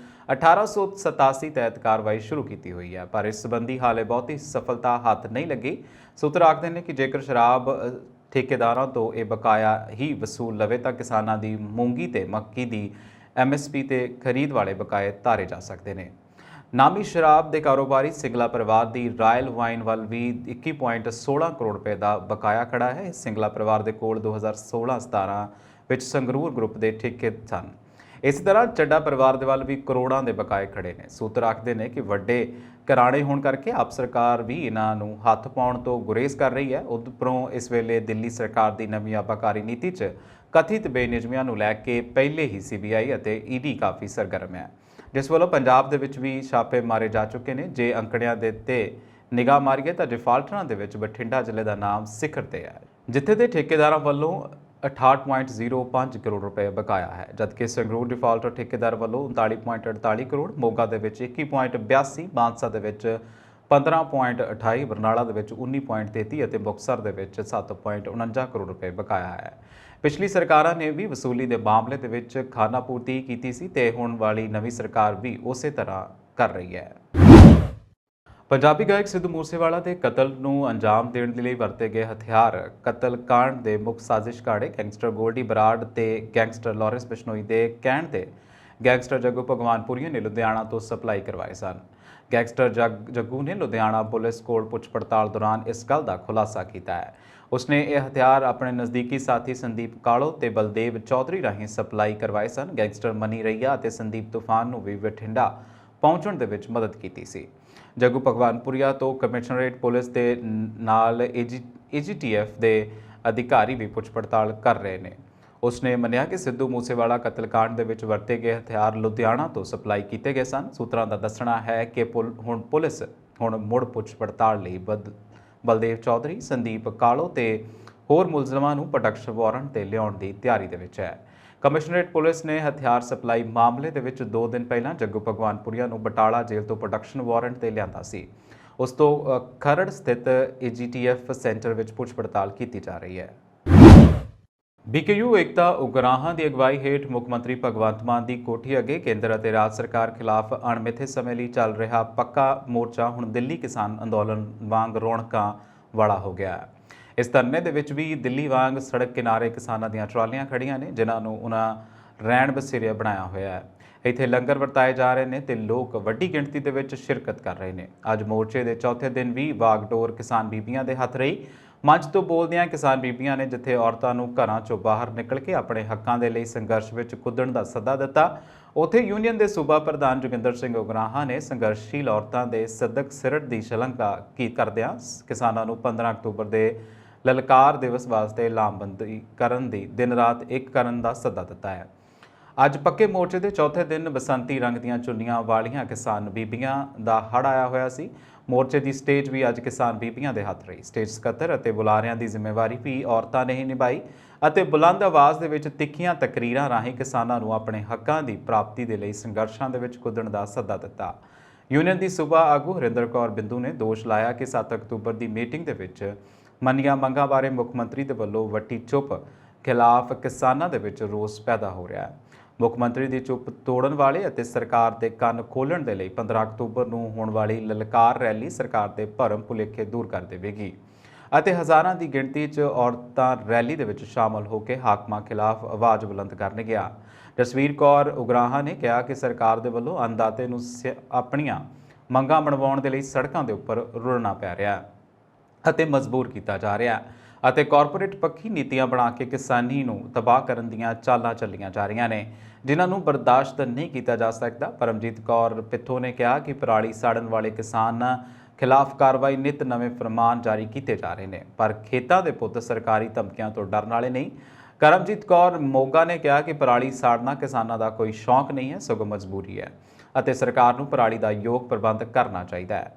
1887 ਤਹਿਤ ਕਾਰਵਾਈ ਸ਼ੁਰੂ ਕੀਤੀ ਹੋਈ ਹੈ, ਪਰ ਇਸ ਸੰਬੰਧੀ ਹਾਲੇ ਬਹੁਤੀ ਸਫਲਤਾ ਹੱਥ ਨਹੀਂ ਲੱਗੀ। ਸੂਤਰ ਆਖਦੇ ਨੇ ਕਿ ਜੇਕਰ ਸ਼ਰਾਬ ਠੇਕੇਦਾਰਾਂ ਤੋਂ ਇਹ ਬਕਾਇਆ ਹੀ ਵਸੂਲ ਲਵੇ ਤਾਂ ਕਿਸਾਨਾਂ ਦੀ ਮੂੰਗੀ ਤੇ ਮੱਕੀ ਦੀ MSP ਤੇ ਖਰੀਦ ਵਾਲੇ ਬਕਾਏ ਧਾਰੇ ਜਾ ਸਕਦੇ ਨੇ। ਨਾਮੀ ਸ਼ਰਾਬ ਦੇ ਕਾਰੋਬਾਰੀ ਸਿੰਗਲਾ ਪਰਿਵਾਰ ਦੀ ਰਾਇਲ ਵਾਈਨ ਵੱਲ ਵੀ 21.16 ਕਰੋੜ ਰੁਪਏ ਦਾ ਬਕਾਇਆ ਖੜਾ ਹੈ। ਸਿੰਗਲਾ ਪਰਿਵਾਰ ਦੇ ਕੋਲ 2016-17 ਵਿੱਚ ਸੰਗਰੂਰ ਗਰੁੱਪ ਦੇ ਠੇਕੇ ਸਨ। ਇਸੇ ਤਰ੍ਹਾਂ ਚੱਡਾ ਪਰਿਵਾਰ ਦੇ ਵੱਲ ਵੀ ਕਰੋੜਾਂ ਦੇ ਬਕਾਏ ਖੜੇ ਨੇ। ਸੂਤਰ ਆਖਦੇ ਨੇ ਕਿ ਵੱਡੇ ਘਰਾਣੇ ਹੋਣ ਕਰਕੇ ਆਪ ਸਰਕਾਰ ਵੀ ਇਹਨਾਂ ਨੂੰ ਹੱਥ ਪਾਉਣ ਤੋਂ ਗੁਰੇਜ਼ ਕਰ ਰਹੀ ਹੈ। ਉੱਪਰੋਂ ਇਸ ਵੇਲੇ ਦਿੱਲੀ ਸਰਕਾਰ ਦੀ ਨਵੀਂ ਆਬਾਕਾਰੀ ਨੀਤੀ 'ਚ ਕਥਿਤ ਬੇਨਿਯਮੀਆਂ ਨੂੰ ਲੈ ਕੇ ਪਹਿਲੇ ਹੀ CBI ਅਤੇ ED ਕਾਫੀ ਸਰਗਰਮ ਹੈ, ਜਿਸ ਵੱਲੋਂ ਪੰਜਾਬ ਦੇ ਵਿੱਚ ਵੀ ਛਾਪੇ ਮਾਰੇ ਜਾ ਚੁੱਕੇ ਨੇ। ਜੇ ਅੰਕੜਿਆਂ ਦੇ ਤੇ ਨਿਗਾਹ ਮਾਰੀਏ ਤਾਂ ਡਿਫਾਲਟਰਾਂ ਦੇ ਵਿੱਚ ਬਠਿੰਡਾ ਜ਼ਿਲ੍ਹੇ ਦਾ ਨਾਮ ਸਿਖਰ ਤੇ ਹੈ, ਜਿੱਥੇ ਦੇ ਠੇਕੇਦਾਰਾਂ ਵੱਲੋਂ 68.05 ਕਰੋੜ ਰੁਪਏ ਬਕਾਇਆ ਹੈ, ਜਦਕਿ ਸੰਗਰੂਰ ਡਿਫਾਲਟਰ ਠੇਕੇਦਾਰ ਵੱਲੋਂ 39.48 ਕਰੋੜ, ਮੋਗਾ ਦੇ ਵਿੱਚ 21.82, ਮਾਨਸਾ ਦੇ ਵਿੱਚ 15.28, ਬਰਨਾਲਾ ਦੇ ਵਿੱਚ 19.33 ਅਤੇ ਮੁਕਤਸਰ ਦੇ ਵਿੱਚ 7.49 ਕਰੋੜ ਰੁਪਏ ਬਕਾਇਆ ਹੈ। ਪਿਛਲੀ ਸਰਕਾਰਾਂ ਨੇ ਵੀ ਵਸੂਲੀ ਦੇ ਮਾਮਲੇ ਦੇ ਵਿੱਚ ਖਾਨਾ ਪੂਰਤੀ ਕੀਤੀ ਸੀ ਤੇ ਹੁਣ ਵਾਲੀ ਨਵੀਂ ਸਰਕਾਰ ਵੀ ਉਸੇ ਤਰ੍ਹਾਂ ਕਰ ਰਹੀ ਹੈ। ਪੰਜਾਬੀ ਗਾਇਕ ਸਿੱਧੂ ਮੂਸੇਵਾਲਾ ਦੇ ਕਤਲ ਨੂੰ ਅੰਜਾਮ ਦੇਣ ਦੇ ਲਈ ਵਰਤੇ ਗਏ ਹਥਿਆਰ ਕਤਲकांड ਦੇ ਮੁੱਖ ਸਾਜ਼ਿਸ਼ਘਾੜੇ ਗੈਂਗਸਟਰ ਗੋਲਡੀ ਬਰਾੜ ਤੇ ਗੈਂਗਸਟਰ ਲਾਰੈਂਸ ਬਿਸ਼ਨੋਈ ਦੇ ਕਹਿਣ ਤੇ ਗੈਂਗਸਟਰ ਜੱਗੂ ਭਗਵਾਨਪੁਰੀਆ ਨੇ ਲੁਧਿਆਣਾ ਤੋਂ ਸਪਲਾਈ ਕਰਵਾਏ ਸਨ। ਗੈਂਗਸਟਰ ਜੱਗੂ ਨੇ ਲੁਧਿਆਣਾ ਪੁਲਿਸ ਕੋਲ ਪੁੱਛ ਪੜਤਾਲ ਦੌਰਾਨ ਇਸ ਗੱਲ ਦਾ ਖੁਲਾਸਾ ਕੀਤਾ ਹੈ। ਉਸਨੇ ਇਹ ਹਥਿਆਰ ਆਪਣੇ ਨਜ਼ਦੀਕੀ ਸਾਥੀ ਸੰਦੀਪ ਕਾਲੋ ਤੇ ਬਲਦੇਵ ਚੌਧਰੀ ਰਾਹੀਂ ਸਪਲਾਈ ਕਰਵਾਏ ਸਨ। ਗੈਂਗਸਟਰ ਮਨੀ ਰਈਆ ਅਤੇ ਸੰਦੀਪ ਤੂਫਾਨ ਨੂੰ ਵੀ ਬਠਿੰਡਾ ਪਹੁੰਚਣ ਦੇ ਵਿੱਚ ਮਦਦ ਕੀਤੀ ਸੀ। ਜੱਗੂ ਭਗਵਾਨਪੁਰੀਆ ਤੋਂ ਕਮਿਸ਼ਨਰੇਟ ਪੁਲਿਸ ਦੇ ਨਾਲ AGTF ਦੇ ਅਧਿਕਾਰੀ ਵੀ ਪੁੱਛ ਪੜਤਾਲ ਕਰ ਰਹੇ ਨੇ। ਉਸਨੇ ਮੰਨਿਆ ਕਿ ਸਿੱਧੂ ਮੂਸੇਵਾਲਾ ਕਤਲकांड ਦੇ ਵਿੱਚ ਵਰਤੇ ਗਏ ਹਥਿਆਰ ਲੁਧਿਆਣਾ ਤੋਂ ਸਪਲਾਈ ਕੀਤੇ ਗਏ ਸਨ। ਸੂਤਰਾਂ ਦਾ ਦੱਸਣਾ ਹੈ ਕਿ ਪੁਲਿਸ ਮੁੜ ਪੁੱਛ ਪੜਤਾਲ ਲਈ ਬਲਦੇਵ ਚੌਧਰੀ, ਸੰਦੀਪ ਕਾਲੋ ਤੇ ਹੋਰ ਮੁਲਜ਼ਮਾਂ ਨੂੰ ਪ੍ਰੋਡਕਸ਼ਨ ਵਾਰੰਟ ਤੇ ਲਿਆਉਣ ਦੀ ਤਿਆਰੀ ਦੇ ਵਿੱਚ ਹੈ। ਕਮਿਸ਼ਨਰੇਟ ਪੁਲਿਸ ਨੇ ਹਥਿਆਰ ਸਪਲਾਈ ਮਾਮਲੇ ਦੇ ਵਿੱਚ 2 ਦਿਨ ਪਹਿਲਾਂ ਜੱਗੂ ਭਗਵਾਨਪੁਰੀਆ ਨੂੰ ਬਟਾਲਾ ਜੇਲ੍ਹ ਤੋਂ ਪ੍ਰੋਡਕਸ਼ਨ ਵਾਰੰਟ ਤੇ ਲਿਆਂਦਾ ਸੀ। ਉਸ ਤੋਂ ਖਰੜ ਸਥਿਤ AGTF ਸੈਂਟਰ ਵਿੱਚ ਪੁੱਛ ਪੜਤਾਲ ਕੀਤੀ ਜਾ ਰਹੀ ਹੈ। BKU ਏਕਤਾ ਉਗਰਾਹਾਂ ਦੀ ਅਗਵਾਈ ਹੇਠ ਮੁੱਖ ਮੰਤਰੀ ਭਗਵੰਤ ਮਾਨ ਦੀ ਕੋਠੀ ਅੱਗੇ ਕੇਂਦਰ ਅਤੇ ਰਾਜ ਸਰਕਾਰ ਖਿਲਾਫ ਅਣਮਿੱਥੇ ਸਮੇਂ ਲਈ ਚੱਲ ਰਿਹਾ ਪੱਕਾ ਮੋਰਚਾ ਹੁਣ ਦਿੱਲੀ ਕਿਸਾਨ ਅੰਦੋਲਨ ਵਾਂਗ ਰੌਣਕਾਂ ਵਾਲਾ ਹੋ ਗਿਆ ਹੈ। ਇਸ ਧਰਨੇ ਦੇ ਵਿੱਚ ਵੀ ਦਿੱਲੀ ਵਾਂਗ ਸੜਕ ਕਿਨਾਰੇ ਕਿਸਾਨਾਂ ਦੀਆਂ ਟਰਾਲੀਆਂ ਖੜੀਆਂ ਨੇ, ਜਿਨ੍ਹਾਂ ਨੂੰ ਉਹਨਾਂ ਰਹਿਣ ਬਸੇਰਾ ਬਣਾਇਆ ਹੋਇਆ ਹੈ। ਇੱਥੇ ਲੰਗਰ ਵਰਤਾਏ ਜਾ ਰਹੇ ਨੇ ਤੇ ਲੋਕ ਵੱਡੀ ਗਿਣਤੀ ਦੇ ਵਿੱਚ ਸ਼ਿਰਕਤ ਕਰ ਰਹੇ ਨੇ। ਅੱਜ ਮੋਰਚੇ ਦੇ ਚੌਥੇ ਦਿਨ ਵੀ ਵਾਗਡੋਰ ਕਿਸਾਨ ਬੀਬੀਆਂ ਦੇ ਹੱਥ ਰਹੀ। ਮੰਚ ਤੋਂ ਬੋਲਦਿਆਂ ਕਿਸਾਨ ਬੀਬੀਆਂ ਨੇ ਜਿੱਥੇ ਔਰਤਾਂ ਨੂੰ ਘਰਾਂ ਚੋਂ ਬਾਹਰ ਨਿਕਲ ਕੇ ਆਪਣੇ ਹੱਕਾਂ ਦੇ ਲਈ ਸੰਘਰਸ਼ ਵਿੱਚ ਕੁੱਦਣ ਦਾ ਸੱਦਾ ਦਿੱਤਾ, ਉੱਥੇ ਯੂਨੀਅਨ ਦੇ ਸੂਬਾ ਪ੍ਰਧਾਨ ਜੋਗਿੰਦਰ ਸਿੰਘ ਉਗਰਾਹਾਂ ਨੇ ਸੰਘਰਸ਼ੀਲ ਔਰਤਾਂ ਦੇ ਸਦਕ ਸਿਰੜ ਦੀ ਸ਼ਲਾਘਾ ਕਰਦਿਆਂ ਕਿਸਾਨਾਂ ਨੂੰ 15 ਅਕਤੂਬਰ ਦੇ ਲਲਕਾਰ ਦਿਵਸ ਵਾਸਤੇ ਲਾਮਬੰਦੀ ਕਰਨ ਦੀ ਦਿਨ ਰਾਤ ਇੱਕ ਕਰਨ ਦਾ ਸੱਦਾ ਦਿੱਤਾ ਹੈ। ਅੱਜ ਪੱਕੇ ਮੋਰਚੇ ਦੇ ਚੌਥੇ ਦਿਨ ਬਸੰਤੀ ਰੰਗ ਦੀਆਂ ਚੁੰਨੀਆਂ ਵਾਲੀਆਂ ਕਿਸਾਨ ਬੀਬੀਆਂ ਦਾ ਹੜ ਆਇਆ ਹੋਇਆ ਸੀ। ਮੋਰਚੇ ਦੀ ਸਟੇਜ ਵੀ ਅੱਜ ਕਿਸਾਨ ਬੀਬੀਆਂ ਦੇ ਹੱਥ ਰਹੀ। ਸਟੇਜ ਸਕੱਤਰ ਅਤੇ ਬੁਲਾਰਿਆਂ ਦੀ ਜ਼ਿੰਮੇਵਾਰੀ ਵੀ ਔਰਤਾਂ ਨੇ ਹੀ ਨਿਭਾਈ ਅਤੇ ਬੁਲੰਦ ਆਵਾਜ਼ ਦੇ ਵਿੱਚ ਤਿੱਖੀਆਂ ਤਕਰੀਰਾਂ ਰਾਹੀਂ ਕਿਸਾਨਾਂ ਨੂੰ ਆਪਣੇ ਹੱਕਾਂ ਦੀ ਪ੍ਰਾਪਤੀ ਦੇ ਲਈ ਸੰਘਰਸ਼ਾਂ ਦੇ ਵਿੱਚ ਕੁੱਦਣ ਦਾ ਸੱਦਾ ਦਿੱਤਾ। ਯੂਨੀਅਨ ਦੀ ਸੂਬਾ ਆਗੂ ਹਰਿੰਦਰ ਕੌਰ ਬਿੰਦੂ ਨੇ ਦੋਸ਼ ਲਾਇਆ ਕਿ 7 ਅਕਤੂਬਰ ਦੀ ਮੀਟਿੰਗ ਦੇ ਵਿੱਚ ਮੰਨੀਆਂ ਮੰਗਾਂ ਬਾਰੇ ਮੁੱਖ ਮੰਤਰੀ ਦੇ ਵੱਲੋਂ ਵੱਟੀ ਚੁੱਪ ਖਿਲਾਫ ਕਿਸਾਨਾਂ ਦੇ ਵਿੱਚ ਰੋਸ ਪੈਦਾ ਹੋ ਰਿਹਾ ਹੈ। ਮੁੱਖ ਮੰਤਰੀ ਦੀ ਚੁੱਪ ਤੋੜਨ ਵਾਲੇ ਅਤੇ ਸਰਕਾਰ ਦੇ ਕੰਨ ਖੋਲ੍ਹਣ ਦੇ ਲਈ 15 ਅਕਤੂਬਰ ਨੂੰ ਹੋਣ ਵਾਲੀ ਲਲਕਾਰ ਰੈਲੀ ਸਰਕਾਰ ਦੇ ਭਰਮ ਭੁਲੇਖੇ ਦੂਰ ਕਰ ਦੇਵੇਗੀ ਅਤੇ ਹਜ਼ਾਰਾਂ ਦੀ ਗਿਣਤੀ 'ਚ ਔਰਤਾਂ ਰੈਲੀ ਦੇ ਵਿੱਚ ਸ਼ਾਮਲ ਹੋ ਕੇ ਹਾਕਮਾਂ ਖਿਲਾਫ ਆਵਾਜ਼ ਬੁਲੰਦ ਕਰਨਗੀਆਂ। ਜਸਵੀਰ ਕੌਰ ਉਗਰਾਹਾਂ ਨੇ ਕਿਹਾ ਕਿ ਸਰਕਾਰ ਦੇ ਵੱਲੋਂ ਅੰਨਦਾਤੇ ਨੂੰ ਆਪਣੀਆਂ ਮੰਗਾਂ ਮਨਵਾਉਣ ਦੇ ਲਈ ਸੜਕਾਂ ਦੇ ਉੱਪਰ ਰੁਲਣਾ ਪੈ ਰਿਹਾ ਹੈ ਅਤੇ ਮਜਬੂਰ ਕੀਤਾ ਜਾ ਰਿਹਾ ਹੈ ਅਤੇ ਕਾਰਪੋਰੇਟ ਪੱਖੀ ਨੀਤੀਆਂ ਬਣਾ ਕੇ ਕਿਸਾਨੀ ਨੂੰ ਤਬਾਹ ਕਰਨ ਦੀਆਂ ਚਾਲਾਂ ਚੱਲੀਆਂ ਜਾ ਰਹੀਆਂ ਨੇ, ਜਿਨ੍ਹਾਂ ਨੂੰ ਬਰਦਾਸ਼ਤ ਨਹੀਂ ਕੀਤਾ ਜਾ ਸਕਦਾ। ਪਰਮਜੀਤ ਕੌਰ ਪਿੱਥੋਂ ਨੇ ਕਿਹਾ ਕਿ ਪਰਾਲੀ ਸਾੜਨ ਵਾਲੇ ਕਿਸਾਨਾਂ ਖਿਲਾਫ ਕਾਰਵਾਈ ਨਿਤ ਨਵੇਂ ਫਰਮਾਨ ਜਾਰੀ ਕੀਤੇ ਜਾ ਰਹੇ ਨੇ, ਪਰ ਖੇਤਾਂ ਦੇ ਪੁੱਤ ਸਰਕਾਰੀ ਧਮਕੀਆਂ ਤੋਂ ਡਰਨ ਵਾਲੇ ਨਹੀਂ। ਕਰਮਜੀਤ ਕੌਰ ਮੋਗਾ ਨੇ ਕਿਹਾ ਕਿ ਪਰਾਲੀ ਸਾੜਨਾ ਕਿਸਾਨਾਂ ਦਾ ਕੋਈ ਸ਼ੌਂਕ ਨਹੀਂ ਹੈ, ਸਗੋਂ ਮਜਬੂਰੀ ਹੈ ਅਤੇ ਸਰਕਾਰ ਨੂੰ ਪਰਾਲੀ ਦਾ ਯੋਗ ਪ੍ਰਬੰਧ ਕਰਨਾ ਚਾਹੀਦਾ ਹੈ।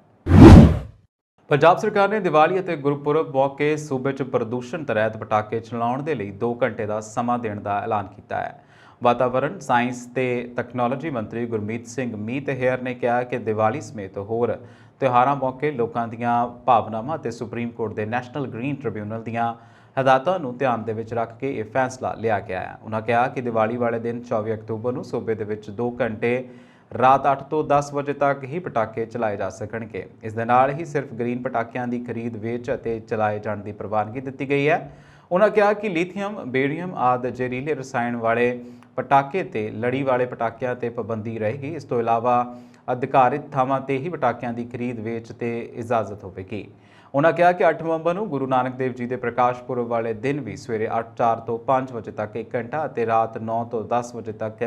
ਪੰਜਾਬ ਸਰਕਾਰ ਨੇ ਦੀਵਾਲੀ ਅਤੇ ਗੁਰਪੁਰਬ ਮੌਕੇ ਸੂਬੇ 'ਚ ਪ੍ਰਦੂਸ਼ਣ ਤਹਿਤ ਪਟਾਕੇ ਚਲਾਉਣ ਦੇ ਲਈ 2 ਘੰਟੇ ਦਾ ਸਮਾਂ ਦੇਣ ਦਾ ਐਲਾਨ ਕੀਤਾ ਹੈ। ਵਾਤਾਵਰਣ, ਸਾਇੰਸ ਤੇ ਤਕਨਾਲੋਜੀ ਮੰਤਰੀ ਗੁਰਮੀਤ ਸਿੰਘ ਮੀਤ ਹੇਅਰ ਨੇ ਕਿਹਾ ਕਿ ਦੀਵਾਲੀ ਸਮੇਤ ਹੋਰ ਤਿਉਹਾਰਾਂ ਮੌਕੇ ਲੋਕਾਂ ਦੀਆਂ ਭਾਵਨਾਵਾਂ ਅਤੇ ਸੁਪਰੀਮ ਕੋਰਟ ਦੇ ਨੈਸ਼ਨਲ ਗ੍ਰੀਨ ਟ੍ਰਿਬਿਊਨਲ ਦੀਆਂ ਹਦਾਇਤਾਂ ਨੂੰ ਧਿਆਨ ਦੇ ਵਿੱਚ ਰੱਖ ਕੇ ਇਹ ਫੈਸਲਾ ਲਿਆ ਗਿਆ ਹੈ। ਉਨ੍ਹਾਂ ਕਿਹਾ ਕਿ ਦੀਵਾਲੀ ਵਾਲੇ ਦਿਨ 24 ਅਕਤੂਬਰ ਨੂੰ ਸੂਬੇ ਦੇ ਵਿੱਚ 2 ਘੰਟੇ ਰਾਤ 8 ਤੋਂ 10 ਵਜੇ ਤੱਕ ਹੀ ਪਟਾਕੇ ਚਲਾਏ ਜਾ ਸਕਣਗੇ। ਇਸ ਦੇ ਨਾਲ ਹੀ ਸਿਰਫ ਗ੍ਰੀਨ ਪਟਾਕਿਆਂ ਦੀ ਖਰੀਦ, ਵੇਚ ਅਤੇ ਚਲਾਏ ਜਾਣ ਦੀ ਪ੍ਰਵਾਨਗੀ ਦਿੱਤੀ ਗਈ ਹੈ। ਉਨ੍ਹਾਂ ਕਿਹਾ ਕਿ ਲੀਥੀਅਮ, ਬੇਰੀਅਮ ਆਦਿ ਜ਼ਹਿਰੀਲੇ ਰਸਾਇਣ ਵਾਲੇ ਪਟਾਕੇ ਤੇ ਲੜੀ ਵਾਲੇ ਪਟਾਕਿਆਂ ਤੇ ਪਾਬੰਦੀ ਰਹੇਗੀ। ਇਸ ਤੋਂ ਇਲਾਵਾ ਅਧਿਕਾਰਿਤ ਥਾਵਾਂ ਤੇ ਹੀ ਪਟਾਕਿਆਂ ਦੀ ਖਰੀਦ, ਵੇਚ ਤੇ ਇਜਾਜ਼ਤ ਹੋਵੇਗੀ। ਉਨ੍ਹਾਂ ਕਿਹਾ ਕਿ 8 ਨਵੰਬਰ ਨੂੰ ਗੁਰੂ ਨਾਨਕ ਦੇਵ ਜੀ ਦੇ ਪ੍ਰਕਾਸ਼ ਪੁਰਬ ਵਾਲੇ ਦਿਨ ਵੀ ਸਵੇਰੇ 4 ਤੋਂ 5 ਵਜੇ ਤੱਕ 1 ਘੰਟਾ ਅਤੇ ਰਾਤ 9 ਤੋਂ 10 ਵਜੇ ਤੱਕ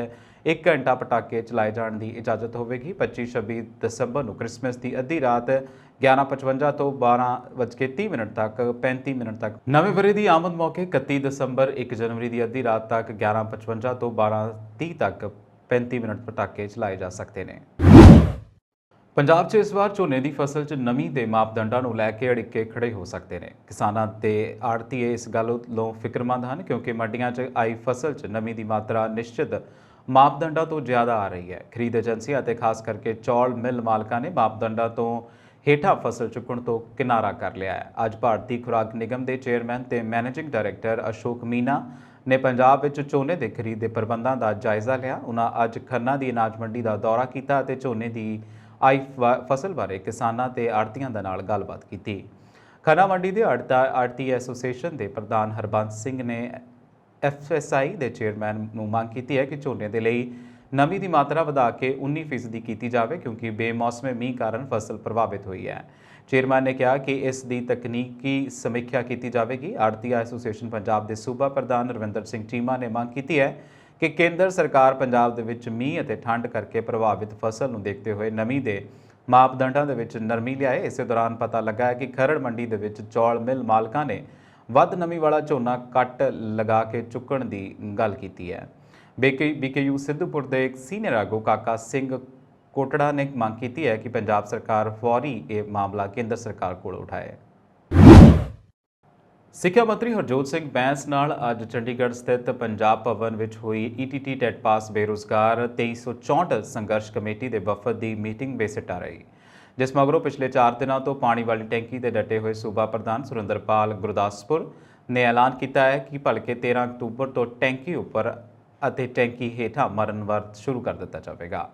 1 ਘੰਟਾ ਪਟਾਕੇ ਚਲਾਏ ਜਾਣ ਦੀ ਇਜਾਜ਼ਤ ਹੋਵੇਗੀ। 25-26 ਦਸੰਬਰ ਨੂੰ ਕ੍ਰਿਸਮਸ ਦੀ ਅੱਧੀ ਰਾਤ 11:55 ਤੋਂ 12:30 ਤੱਕ 35 ਮਿੰਟ ਤੱਕ, ਨਵੇਂ ਵਰ੍ਹੇ ਦੀ ਆਮਦ ਮੌਕੇ 31 ਦਸੰਬਰ 1 ਜਨਵਰੀ ਦੀ ਅੱਧੀ ਰਾਤ ਤੱਕ 11:55 ਤੋਂ 12:30 ਤੱਕ 35 ਮਿੰਟ ਪਟਾਕੇ ਚਲਾਏ ਜਾ ਸਕਦੇ ਨੇ। ਪੰਜਾਬ 'ਚ ਇਸ ਵਾਰ ਝੋਨੇ ਦੀ ਫਸਲ 'ਚ ਨਮੀ ਦੇ ਮਾਪਦੰਡਾਂ ਨੂੰ ਲੈ ਕੇ ਅੜਿੱਕੇ ਖੜੇ ਹੋ ਸਕਦੇ ਨੇ। ਕਿਸਾਨਾਂ ਤੇ ਆੜ੍ਹਤੀਏ ਇਸ ਗੱਲ ਤੋਂ ਫਿਕਰਮੰਦ ਹਨ ਕਿਉਂਕਿ ਮੰਡੀਆਂ 'ਚ ਆਈ ਫਸਲ 'ਚ ਨਮੀ ਦੀ ਮਾਤਰਾ ਨਿਸ਼ਚਿਤ ਮਾਪਦੰਡਾਂ ਤੋਂ ਜ਼ਿਆਦਾ ਆ ਰਹੀ ਹੈ। ਖਰੀਦ ਏਜੰਸੀਆਂ ਅਤੇ ਖਾਸ ਕਰਕੇ ਚੌਲ ਮਿੱਲ ਮਾਲਕਾਂ ਨੇ ਮਾਪਦੰਡਾਂ ਤੋਂ ਹੇਠਾਂ ਫਸਲ ਚੁੱਕਣ ਤੋਂ ਕਿਨਾਰਾ ਕਰ ਲਿਆ ਹੈ। ਅੱਜ ਭਾਰਤੀ ਖੁਰਾਕ ਨਿਗਮ ਦੇ ਚੇਅਰਮੈਨ ਤੇ ਮੈਨੇਜਿੰਗ ਡਾਇਰੈਕਟਰ ਅਸ਼ੋਕ ਮੀਨਾ ਨੇ ਪੰਜਾਬ ਵਿੱਚ ਝੋਨੇ ਦੇ ਖਰੀਦ ਦੇ ਪ੍ਰਬੰਧਾਂ ਦਾ ਜਾਇਜ਼ਾ ਲਿਆ। ਉਹਨਾਂ ਅੱਜ ਖੰਨਾ ਦੀ ਅਨਾਜ ਮੰਡੀ ਦਾ ਦੌਰਾ ਕੀਤਾ ਅਤੇ ਝੋਨੇ ਦੀ ਆਈ ਫਸਲ ਬਾਰੇ ਕਿਸਾਨਾਂ ਤੇ ਆੜ੍ਹਤੀਆਂ ਦੇ ਨਾਲ ਗੱਲਬਾਤ ਕੀਤੀ। ਖੰਨਾ ਮੰਡੀ ਦੇ ਆੜ੍ਹਤੀ ਐਸੋਸੀਏਸ਼ਨ ਦੇ ਪ੍ਰਧਾਨ ਹਰਬੰਸ ਸਿੰਘ ਨੇ FSI ਦੇ ਚੇਅਰਮੈਨ ਨੂੰ ਮੰਗ ਕੀਤੀ ਹੈ ਕਿ ਝੋਨੇ ਦੇ ਲਈ ਨਮੀ ਦੀ ਮਾਤਰਾ ਵਧਾ ਕੇ 19% ਕੀਤੀ ਜਾਵੇ, ਕਿਉਂਕਿ ਬੇਮੌਸਮੇ ਮੀਂਹ ਕਾਰਨ ਫਸਲ ਪ੍ਰਭਾਵਿਤ ਹੋਈ ਹੈ। ਚੇਅਰਮੈਨ ਨੇ ਕਿਹਾ ਕਿ ਇਸ ਦੀ ਤਕਨੀਕੀ ਸਮੀਖਿਆ ਕੀਤੀ ਜਾਵੇਗੀ। ਆੜ੍ਹਤੀ ਐਸੋਸੀਏਸ਼ਨ ਪੰਜਾਬ ਦੇ ਸੂਬਾ ਪ੍ਰਧਾਨ ਰਵਿੰਦਰ ਸਿੰਘ ਚੀਮਾ ਨੇ ਮੰਗ ਕੀਤੀ ਹੈ ਕਿ ਕੇਂਦਰ ਸਰਕਾਰ ਪੰਜਾਬ ਦੇ ਵਿੱਚ ਮੀਂਹ ਅਤੇ ਠੰਡ ਕਰਕੇ ਪ੍ਰਭਾਵਿਤ ਫਸਲ ਨੂੰ ਦੇਖਦੇ ਹੋਏ ਨਮੀ ਦੇ ਮਾਪਦੰਡਾਂ ਦੇ ਵਿੱਚ ਨਰਮੀ ਲਿਆਏ। ਇਸੇ ਦੌਰਾਨ ਪਤਾ ਲੱਗਾ ਹੈ ਕਿ ਖਰੜ ਮੰਡੀ ਦੇ ਵਿੱਚ ਚੌਲ ਮਿਲ ਮਾਲਕਾਂ ਨੇ ਵੱਧ ਨਮੀ ਵਾਲਾ ਝੋਨਾ ਕੱਟ ਲਗਾ ਕੇ ਚੁੱਕਣ ਦੀ ਗੱਲ ਕੀਤੀ ਹੈ। BKU ਸਿੱਧੂਪੁਰ ਦੇ ਇੱਕ ਸੀਨੀਅਰ ਆਗੂ ਕਾਕਾ ਸਿੰਘ ਕੋਟੜਾ ਨੇ ਮੰਗ ਕੀਤੀ ਹੈ ਕਿ ਪੰਜਾਬ ਸਰਕਾਰ ਫੌਰੀ ਇਹ ਮਾਮਲਾ ਕੇਂਦਰ ਸਰਕਾਰ ਕੋਲ ਉਠਾਏ। ਸਿੱਖਿਆ ਮੰਤਰੀ ਹਰਜੋਤ ਸਿੰਘ ਬੈਂਸ ਨਾਲ ਅੱਜ ਚੰਡੀਗੜ੍ਹ ਸਥਿਤ ਪੰਜਾਬ ਭਵਨ ਵਿੱਚ ਹੋਈ ETT ਟੈਟ ਪਾਸ ਬੇਰੁਜ਼ਗਾਰ 2364 ਸੰਘਰਸ਼ ਕਮੇਟੀ ਦੇ ਵਫਦ ਦੀ ਮੀਟਿੰਗ ਬੇਸਿੱਟਾ ਰਹੀ, ਜਿਸ ਮਗਰੋਂ ਪਿਛਲੇ 4 ਦਿਨਾਂ ਤੋਂ ਪਾਣੀ ਵਾਲੀ ਟੈਂਕੀ ਤੇ ਡਟੇ ਹੋਏ ਸੂਬਾ ਪ੍ਰਧਾਨ ਸੁਰਿੰਦਰਪਾਲ ਗੁਰਦਾਸਪੁਰ ਨੇ ਐਲਾਨ ਕੀਤਾ ਹੈ ਕਿ ਭਲਕੇ 13 ਅਕਤੂਬਰ ਤੋਂ ਟੈਂਕੀ ਉੱਪਰ ਅਤੇ ਟੈਂਕੀ ਹੇਠਾਂ ਮਰਨ ਵਰਤ ਸ਼ੁਰੂ ਕਰ ਦਿੱਤਾ ਜਾਵੇਗਾ।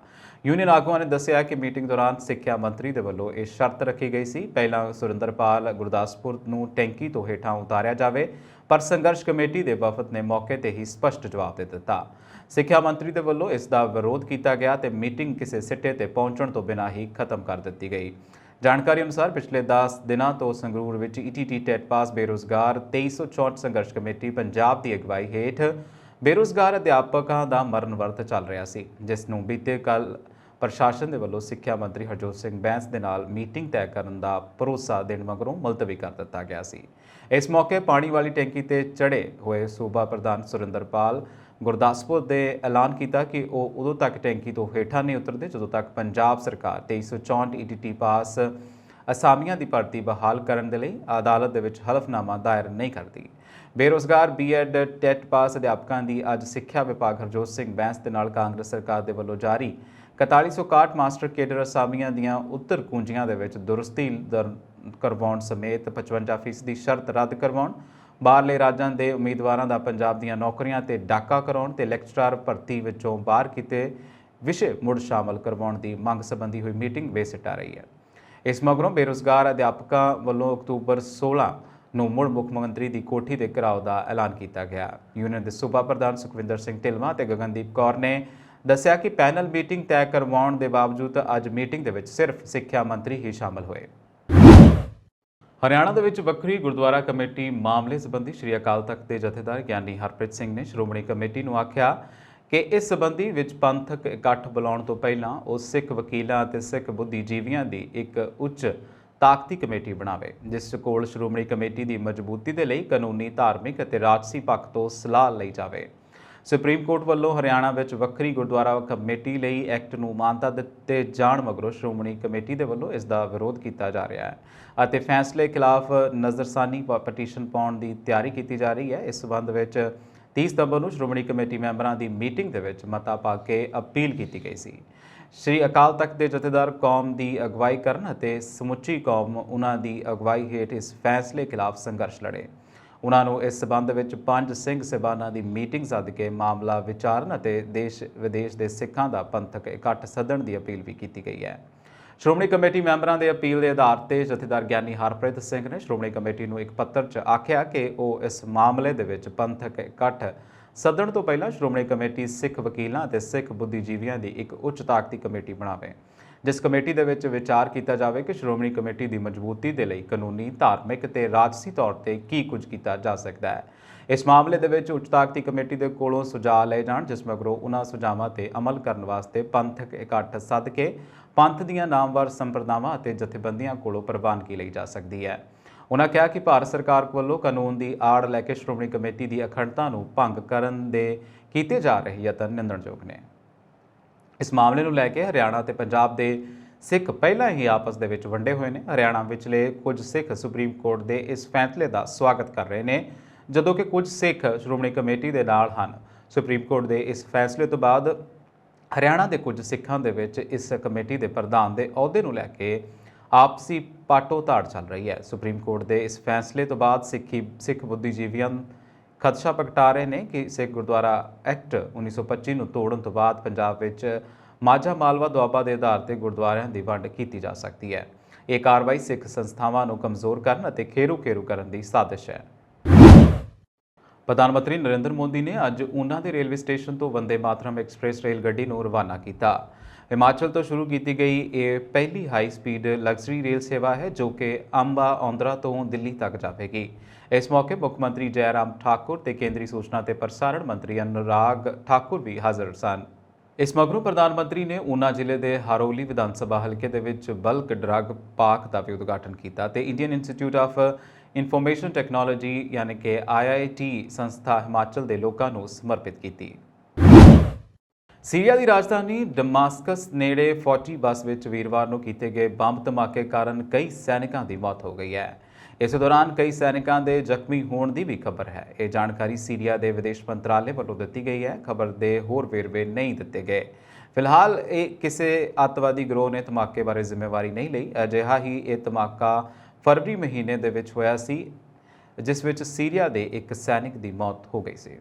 ਯੂਨੀਅਨ ਆਗੂਆਂ ਨੇ ਦੱਸਿਆ ਕਿ ਮੀਟਿੰਗ ਦੌਰਾਨ ਸਿੱਖਿਆ ਮੰਤਰੀ ਦੇ ਵੱਲੋਂ ਇਹ ਸ਼ਰਤ ਰੱਖੀ ਗਈ ਸੀ, ਪਹਿਲਾਂ ਸੁਰਿੰਦਰਪਾਲ ਗੁਰਦਾਸਪੁਰ ਨੂੰ ਟੈਂਕੀ ਤੋਂ ਹੇਠਾਂ ਉਤਾਰਿਆ ਜਾਵੇ, ਪਰ ਸੰਘਰਸ਼ ਕਮੇਟੀ ਦੇ ਵਫਦ ਨੇ ਮੌਕੇ ਤੇ ਹੀ ਸਪਸ਼ਟ ਜਵਾਬ ਦੇ ਦਿੱਤਾ। ਸਿੱਖਿਆ ਮੰਤਰੀ ਦੇ ਵੱਲੋਂ ਇਸ ਦਾ ਵਿਰੋਧ ਕੀਤਾ ਗਿਆ ਤੇ ਮੀਟਿੰਗ ਕਿਸੇ ਸਿੱਟੇ ਤੇ ਪਹੁੰਚਣ ਤੋਂ ਬਿਨਾਂ ਹੀ ਖਤਮ ਕਰ ਦਿੱਤੀ ਗਈ। ਜਾਣਕਾਰੀ ਅਨੁਸਾਰ ਪਿਛਲੇ 10 ਦਿਨਾਂ ਤੋਂ ਸੰਗਰੂਰ ਵਿੱਚ ETT ਟੈਟ ਪਾਸ ਬੇਰੁਜ਼ਗਾਰ 2364 ਸੰਘਰਸ਼ ਕਮੇਟੀ ਪੰਜਾਬ ਦੀ ਅਗਵਾਈ ਹੇਠ ਬੇਰੁਜ਼ਗਾਰ ਅਧਿਆਪਕਾਂ ਦਾ ਮਰਨ ਵਰਤ ਚੱਲ ਰਿਹਾ ਸੀ, ਜਿਸ ਨੂੰ ਬੀਤੇ ਕੱਲ੍ਹ ਪ੍ਰਸ਼ਾਸਨ ਦੇ ਵੱਲੋਂ ਸਿੱਖਿਆ ਮੰਤਰੀ ਹਰਜੋਤ ਸਿੰਘ ਬੈਂਸ ਦੇ ਨਾਲ ਮੀਟਿੰਗ ਤੈਅ ਕਰਨ ਦਾ ਭਰੋਸਾ ਦੇਣ ਮਗਰੋਂ ਮੁਲਤਵੀ ਕਰ ਦਿੱਤਾ ਗਿਆ ਸੀ। ਇਸ ਮੌਕੇ ਪਾਣੀ ਵਾਲੀ ਟੈਂਕੀ ਤੇ ਚੜ੍ਹੇ ਹੋਏ ਸੂਬਾ ਪ੍ਰਧਾਨ ਸੁਰਿੰਦਰਪਾਲ ਗੁਰਦਾਸਪੁਰ ਨੇ ਐਲਾਨ ਕੀਤਾ ਕਿ ਉਹ ਉਦੋਂ ਤੱਕ ਟੈਂਕੀ ਤੋਂ ਹੇਠਾਂ ਨਹੀਂ ਉਤਰਦੇ ਜਦੋਂ ਤੱਕ ਪੰਜਾਬ ਸਰਕਾਰ 2364 ETT ਪਾਸ ਅਸਾਮੀਆਂ ਦੀ ਭਰਤੀ ਬਹਾਲ ਕਰਨ ਦੇ ਲਈ ਅਦਾਲਤ ਦੇ ਵਿੱਚ ਹਲਫਨਾਮਾ ਦਾਇਰ ਨਹੀਂ ਕਰਦੀ। ਬੇਰੁਜ਼ਗਾਰ B.Ed ਟੈਟ ਪਾਸ ਅਧਿਆਪਕਾਂ ਦੀ ਅੱਜ ਸਿੱਖਿਆ ਵਿਭਾਗ ਹਰਜੋਤ ਸਿੰਘ ਬੈਂਸ ਦੇ ਨਾਲ ਕਾਂਗਰਸ ਸਰਕਾਰ ਦੇ ਵੱਲੋਂ ਜਾਰੀ 4161 ਮਾਸਟਰ ਕੇਡਰ ਅਸਾਮੀਆਂ ਦੀਆਂ ਉੱਤਰ ਕੁੰਜੀਆਂ ਦੇ ਵਿੱਚ ਦੁਰਸਤੀ ਕਰਵਾਉਣ ਸਮੇਤ 55% ਦੀ ਸ਼ਰਤ ਰੱਦ ਕਰਵਾਉਣ, ਬਾਹਰਲੇ ਰਾਜਾਂ ਦੇ ਉਮੀਦਵਾਰਾਂ ਦਾ ਪੰਜਾਬ ਦੀਆਂ ਨੌਕਰੀਆਂ ਤੇ ਡਾਕਾ ਕਰਾਉਣ ਤੇ ਲੈਕਚਰਰ ਭਰਤੀ ਵਿੱਚੋਂ ਬਾਹਰ ਕੀਤੇ ਵਿਸ਼ੇ ਮੁੜ ਸ਼ਾਮਲ ਕਰਵਾਉਣ ਦੀ ਮੰਗ ਸੰਬੰਧੀ ਹੋਈ ਮੀਟਿੰਗ ਬੇਸਿੱਟਾ ਰਹੀ ਹੈ। ਇਸ ਮਗਰੋਂ ਬੇਰੁਜ਼ਗਾਰ ਅਧਿਆਪਕਾਂ ਵੱਲੋਂ ਅਕਤੂਬਰ 16 ਨੂੰ ਮੁੜ ਮੁੱਖ ਮੰਤਰੀ ਦੀ ਕੋਠੀ ਦੇ ਘਿਰਾਓ ਦਾ ਐਲਾਨ ਕੀਤਾ ਗਿਆ। ਯੂਨੀਅਨ ਦੇ ਸੂਬਾ ਪ੍ਰਧਾਨ ਸੁਖਵਿੰਦਰ ਸਿੰਘ ਢਿਲਵਾਂ ਤੇ ਗਗਨਦੀਪ ਕੌਰ ਨੇ ਦੱਸਿਆ ਕਿ ਪੈਨਲ ਮੀਟਿੰਗ ਤੈਅ ਕਰਵਾਉਣ ਦੇ ਬਾਵਜੂਦ ਅੱਜ ਮੀਟਿੰਗ ਦੇ ਵਿੱਚ ਸਿਰਫ ਸਿੱਖਿਆ ਮੰਤਰੀ ਹੀ ਸ਼ਾਮਲ ਹੋਏ। ਹਰਿਆਣਾ ਦੇ ਵਿੱਚ ਵੱਖਰੀ ਗੁਰਦੁਆਰਾ ਕਮੇਟੀ ਮਾਮਲੇ ਸੰਬੰਧੀ ਸ਼੍ਰੀ ਅਕਾਲ ਤਖਤ ਦੇ ਜਥੇਦਾਰ ਗਿਆਨੀ ਹਰਪ੍ਰੀਤ ਸਿੰਘ ਨੇ ਸ਼੍ਰੋਮਣੀ ਕਮੇਟੀ ਨੂੰ ਆਖਿਆ ਕਿ ਇਸ ਸੰਬੰਧੀ ਵਿੱਚ ਪੰਥਕ ਇਕੱਠ ਬੁਲਾਉਣ ਤੋਂ ਪਹਿਲਾਂ ਉਹ ਸਿੱਖ ਵਕੀਲਾਂ ਅਤੇ ਸਿੱਖ ਬੁੱਧੀਜੀਵੀਆਂ ਦੀ ਇੱਕ ਉੱਚ ਤਾਕਤੀ ਕਮੇਟੀ ਬਣਾਵੇ, ਜਿਸ ਕੋਲ ਸ਼੍ਰੋਮਣੀ ਕਮੇਟੀ ਦੀ ਮਜ਼ਬੂਤੀ ਦੇ ਲਈ ਕਾਨੂੰਨੀ, ਧਾਰਮਿਕ ਅਤੇ ਰਾਜਸੀ ਪੱਖ ਤੋਂ ਸਲਾਹ ਲਈ ਜਾਵੇ। ਸੁਪਰੀਮ ਕੋਰਟ ਵੱਲੋਂ ਹਰਿਆਣਾ ਵਿੱਚ ਵੱਖਰੀ ਗੁਰਦੁਆਰਾ ਕਮੇਟੀ ਲਈ ਐਕਟ ਨੂੰ ਮਾਨਤਾ ਦਿੱਤੇ ਜਾਣ ਮਗਰੋਂ ਸ਼੍ਰੋਮਣੀ ਕਮੇਟੀ ਦੇ ਵੱਲੋਂ ਇਸ ਦਾ ਵਿਰੋਧ ਕੀਤਾ ਜਾ ਰਿਹਾ ਹੈ ਅਤੇ ਫੈਸਲੇ ਖਿਲਾਫ ਨਜ਼ਰਸਾਨੀ ਪਟੀਸ਼ਨ ਪਾਉਣ ਦੀ ਤਿਆਰੀ ਕੀਤੀ ਜਾ ਰਹੀ ਹੈ। ਇਸ ਸਬੰਧ ਵਿੱਚ 30 ਸਤੰਬਰ ਨੂੰ ਸ਼੍ਰੋਮਣੀ ਕਮੇਟੀ ਮੈਂਬਰਾਂ ਦੀ ਮੀਟਿੰਗ ਦੇ ਵਿੱਚ ਮਤਾ ਪਾ ਕੇ ਅਪੀਲ ਕੀਤੀ ਗਈ ਸੀ। ਸ਼੍ਰੀ ਅਕਾਲ ਤਖਤ ਦੇ ਜਥੇਦਾਰ ਕੌਮ ਦੀ ਅਗਵਾਈ ਕਰਨ ਅਤੇ ਸਮੁੱਚੀ ਕੌਮ ਉਹਨਾਂ ਦੀ ਅਗਵਾਈ ਹੇਠ ਇਸ ਫੈਸਲੇ ਖਿਲਾਫ ਸੰਘਰਸ਼ ਲੜੇ। ਉਹਨਾਂ ਨੂੰ ਇਸ ਸਬੰਧ ਵਿੱਚ 5 ਸਿੰਘ ਸਾਹਿਬਾਨਾਂ ਦੀ ਮੀਟਿੰਗ ਸੱਦ ਕੇ ਮਾਮਲਾ ਵਿਚਾਰਨ ਅਤੇ ਦੇਸ਼ ਵਿਦੇਸ਼ ਦੇ ਸਿੱਖਾਂ ਦਾ ਪੰਥਕ ਇਕੱਠ ਸੱਦਣ ਦੀ ਅਪੀਲ ਵੀ ਕੀਤੀ ਗਈ ਹੈ। ਸ਼੍ਰੋਮਣੀ ਕਮੇਟੀ ਮੈਂਬਰਾਂ ਦੇ ਅਪੀਲ ਦੇ ਆਧਾਰ ਤੇ ਜਥੇਦਾਰ ਗਿਆਨੀ ਹਰਪ੍ਰੀਤ ਸਿੰਘ ਨੇ ਸ਼੍ਰੋਮਣੀ ਕਮੇਟੀ ਨੂੰ ਇੱਕ ਪੱਤਰ 'ਚ ਆਖਿਆ ਕਿ ਉਹ ਇਸ ਮਾਮਲੇ ਦੇ ਵਿੱਚ ਪੰਥਕ ਇਕੱਠ ਸੱਦਣ ਤੋਂ ਪਹਿਲਾਂ ਸ਼੍ਰੋਮਣੀ ਕਮੇਟੀ ਸਿੱਖ ਵਕੀਲਾਂ ਅਤੇ ਸਿੱਖ ਬੁੱਧੀਜੀਵੀਆਂ ਦੀ ਇੱਕ ਉੱਚ ਤਾਕਤੀ ਕਮੇਟੀ ਬਣਾਵੇ, ਜਿਸ ਕਮੇਟੀ ਦੇ ਵਿੱਚ ਵਿਚਾਰ ਕੀਤਾ ਜਾਵੇ ਕਿ ਸ਼੍ਰੋਮਣੀ ਕਮੇਟੀ ਦੀ ਮਜ਼ਬੂਤੀ ਦੇ ਲਈ ਕਾਨੂੰਨੀ, ਧਾਰਮਿਕ ਤੇ ਰਾਜਸੀ ਤੌਰ ਤੇ ਕੀ ਕੁਝ ਕੀਤਾ ਜਾ ਸਕਦਾ ਹੈ। ਇਸ ਮਾਮਲੇ ਦੇ ਵਿੱਚ ਉੱਚ ਤਾਕਤੀ ਕਮੇਟੀ ਦੇ ਕੋਲੋਂ ਸੁਝਾਅ ਲਏ ਜਾਣ, ਜਿਸ ਮਗਰੋਂ ਉਹਨਾਂ ਸੁਝਾਵਾਂ ਤੇ ਅਮਲ ਕਰਨ ਵਾਸਤੇ ਪੰਥਕ ਇਕੱਠ ਸੱਦ ਕੇ ਪੰਥ ਦੀਆਂ ਨਾਮਵਰ ਸੰਪਰਦਾਵਾਂ ਅਤੇ ਜਥੇਬੰਦੀਆਂ ਕੋਲੋਂ ਪ੍ਰਵਾਨਗੀ ਲਈ ਜਾ ਸਕਦੀ ਹੈ। ਉਹਨਾਂ ਕਿਹਾ ਕਿ ਭਾਰਤ ਸਰਕਾਰ ਵੱਲੋਂ ਕਾਨੂੰਨ ਦੀ ਆੜ ਲੈ ਕੇ ਸ਼੍ਰੋਮਣੀ ਕਮੇਟੀ ਦੀ ਅਖੰਡਤਾ ਨੂੰ ਭੰਗ ਕਰਨ ਦੇ ਕੀਤੇ ਜਾ ਰਹੇ ਯਤਨ ਨਿੰਦਣਯੋਗ ਨੇ। ਇਸ ਮਾਮਲੇ ਨੂੰ ਲੈ ਕੇ ਹਰਿਆਣਾ ਤੇ ਪੰਜਾਬ ਦੇ ਸਿੱਖ ਪਹਿਲਾਂ ਹੀ ਆਪਸ ਦੇ ਵਿੱਚ ਵੰਡੇ ਹੋਏ ਨੇ। ਹਰਿਆਣਾ ਵਿਚਲੇ ਕੁਝ ਸਿੱਖ ਸੁਪਰੀਮ ਕੋਰਟ ਦੇ ਇਸ ਫੈਸਲੇ ਦਾ ਸਵਾਗਤ ਕਰ ਰਹੇ ਨੇ, ਜਦੋਂ ਕਿ ਕੁਝ ਸਿੱਖ ਸ਼੍ਰੋਮਣੀ ਕਮੇਟੀ ਦੇ ਨਾਲ ਹਨ। ਸੁਪਰੀਮ ਕੋਰਟ ਦੇ ਇਸ ਫੈਸਲੇ ਤੋਂ ਬਾਅਦ ਹਰਿਆਣਾ ਦੇ ਕੁਝ ਸਿੱਖਾਂ ਦੇ ਵਿੱਚ ਇਸ ਕਮੇਟੀ ਦੇ ਪ੍ਰਧਾਨ ਦੇ ਅਹੁਦੇ ਨੂੰ ਲੈ ਕੇ ਆਪਸੀ ਪਾਟੋ ਧਾੜ ਚੱਲ ਰਹੀ ਹੈ। ਸੁਪਰੀਮ ਕੋਰਟ ਦੇ ਇਸ ਫੈਸਲੇ ਤੋਂ ਬਾਅਦ ਸਿੱਖ ਬੁੱਧੀਜੀਵੀਆਂ ਖਦਸ਼ਾ ਪ੍ਰਗਟਾ ਰਹੇ ਨੇ ਕਿ ਸਿੱਖ ਗੁਰਦੁਆਰਾ ਐਕਟ 1925 ਨੂੰ ਤੋੜਨ ਤੋਂ ਬਾਅਦ ਪੰਜਾਬ ਵਿੱਚ ਮਾਝਾ ਮਾਲਵਾ ਦੁਆਬਾ ਦੇ ਆਧਾਰ ਤੇ ਗੁਰਦੁਆਰਿਆਂ ਦੀ ਵੰਡ ਕੀਤੀ ਜਾ ਸਕਦੀ ਹੈ। ਇਹ ਕਾਰਵਾਈ ਸਿੱਖ ਸੰਸਥਾਵਾਂ ਨੂੰ ਕਮਜ਼ੋਰ ਕਰਨ ਅਤੇ ਖੇਰੂ ਕਰਨ ਦੀ ਸਾਜ਼ਿਸ਼ ਹੈ। ਪ੍ਰਧਾਨ ਮੰਤਰੀ ਨਰਿੰਦਰ ਮੋਦੀ ਨੇ ਅੱਜ ਊਨਾ ਦੇ ਰੇਲਵੇ ਸਟੇਸ਼ਨ ਤੋਂ ਵੰਦੇ ਮਾਤਰਮ ਐਕਸਪ੍ਰੈਸ ਰੇਲ ਗੱਡੀ ਨੂੰ ਰਵਾਨਾ ਕੀਤਾ। ਹਿਮਾਚਲ ਤੋਂ ਸ਼ੁਰੂ ਕੀਤੀ ਗਈ ਇਹ ਪਹਿਲੀ ਹਾਈ ਸਪੀਡ ਲਗਜ਼ਰੀ ਰੇਲ ਸੇਵਾ ਹੈ ਜੋ ਕਿ ਅੰਬਾ ਔਂਦਰਾ ਤੋਂ ਦਿੱਲੀ ਤੱਕ ਜਾਵੇਗੀ। ਇਸ ਮੌਕੇ ਮੁੱਖ ਮੰਤਰੀ ਜੈਰਾਮ ਠਾਕੁਰ ਤੇ ਕੇਂਦਰੀ ਸੂਚਨਾ ਤੇ ਪ੍ਰਸਾਰਣ ਮੰਤਰੀ ਅਨੁਰਾਗ ਠਾਕੁਰ ਵੀ ਹਾਜ਼ਰ ਸਨ। ਇਸ ਮਗਰੋਂ ਪ੍ਰਧਾਨ ਮੰਤਰੀ ਨੇ ਊਨਾ ਜ਼ਿਲ੍ਹੇ ਦੇ ਹਰੋਲੀ ਵਿਧਾਨ ਸਭਾ ਹਲਕੇ ਦੇ ਵਿੱਚ ਬਲਕ ਡਰੱਗ ਪਾਰਕ ਦਾ ਵੀ ਉਦਘਾਟਨ ਕੀਤਾ ਤੇ Indian institute of information technology ਯਾਨੀ ਕਿ IIT ਸੰਸਥਾ ਹਿਮਾਚਲ ਦੇ ਲੋਕਾਂ ਨੂੰ ਸਮਰਪਿਤ ਕੀਤੀ। ਸੀਰੀਆ ਦੀ ਰਾਜਧਾਨੀ ਡਮਾਸਕਸ ਨੇੜੇ ਫੌਜੀ ਬੱਸ ਵਿੱਚ ਵੀਰਵਾਰ ਨੂੰ ਕੀਤੇ ਗਏ ਬੰਬ ਧਮਾਕੇ ਕਾਰਨ ਕਈ ਸੈਨਿਕਾਂ ਦੀ ਮੌਤ ਹੋ ਗਈ ਹੈ। ਇਸੇ ਦੌਰਾਨ ਕਈ ਸੈਨਿਕਾਂ ਦੇ ਜ਼ਖਮੀ ਹੋਣ ਦੀ ਵੀ ਖਬਰ ਹੈ। ਇਹ ਜਾਣਕਾਰੀ ਸੀਰੀਆ ਦੇ ਵਿਦੇਸ਼ ਮੰਤਰਾਲੇ ਵੱਲੋਂ ਦਿੱਤੀ ਗਈ ਹੈ। ਖਬਰ ਦੇ ਹੋਰ ਵੇਰਵੇ ਨਹੀਂ ਦਿੱਤੇ ਗਏ। ਫਿਲਹਾਲ ਇਹ ਕਿਸੇ ਅੱਤਵਾਦੀ ਗਰੋਹ ਨੇ ਧਮਾਕੇ ਬਾਰੇ ਜ਼ਿੰਮੇਵਾਰੀ ਨਹੀਂ ਲਈ। ਅਜਿਹਾ ਹੀ ਇਹ ਧਮਾਕਾ ਫਰਵਰੀ ਮਹੀਨੇ ਦੇ ਵਿੱਚ ਹੋਇਆ ਸੀ ਜਿਸ ਵਿੱਚ ਸੀਰੀਆ ਦੇ ਇੱਕ ਸੈਨਿਕ ਦੀ ਮੌਤ ਹੋ ਗਈ ਸੀ।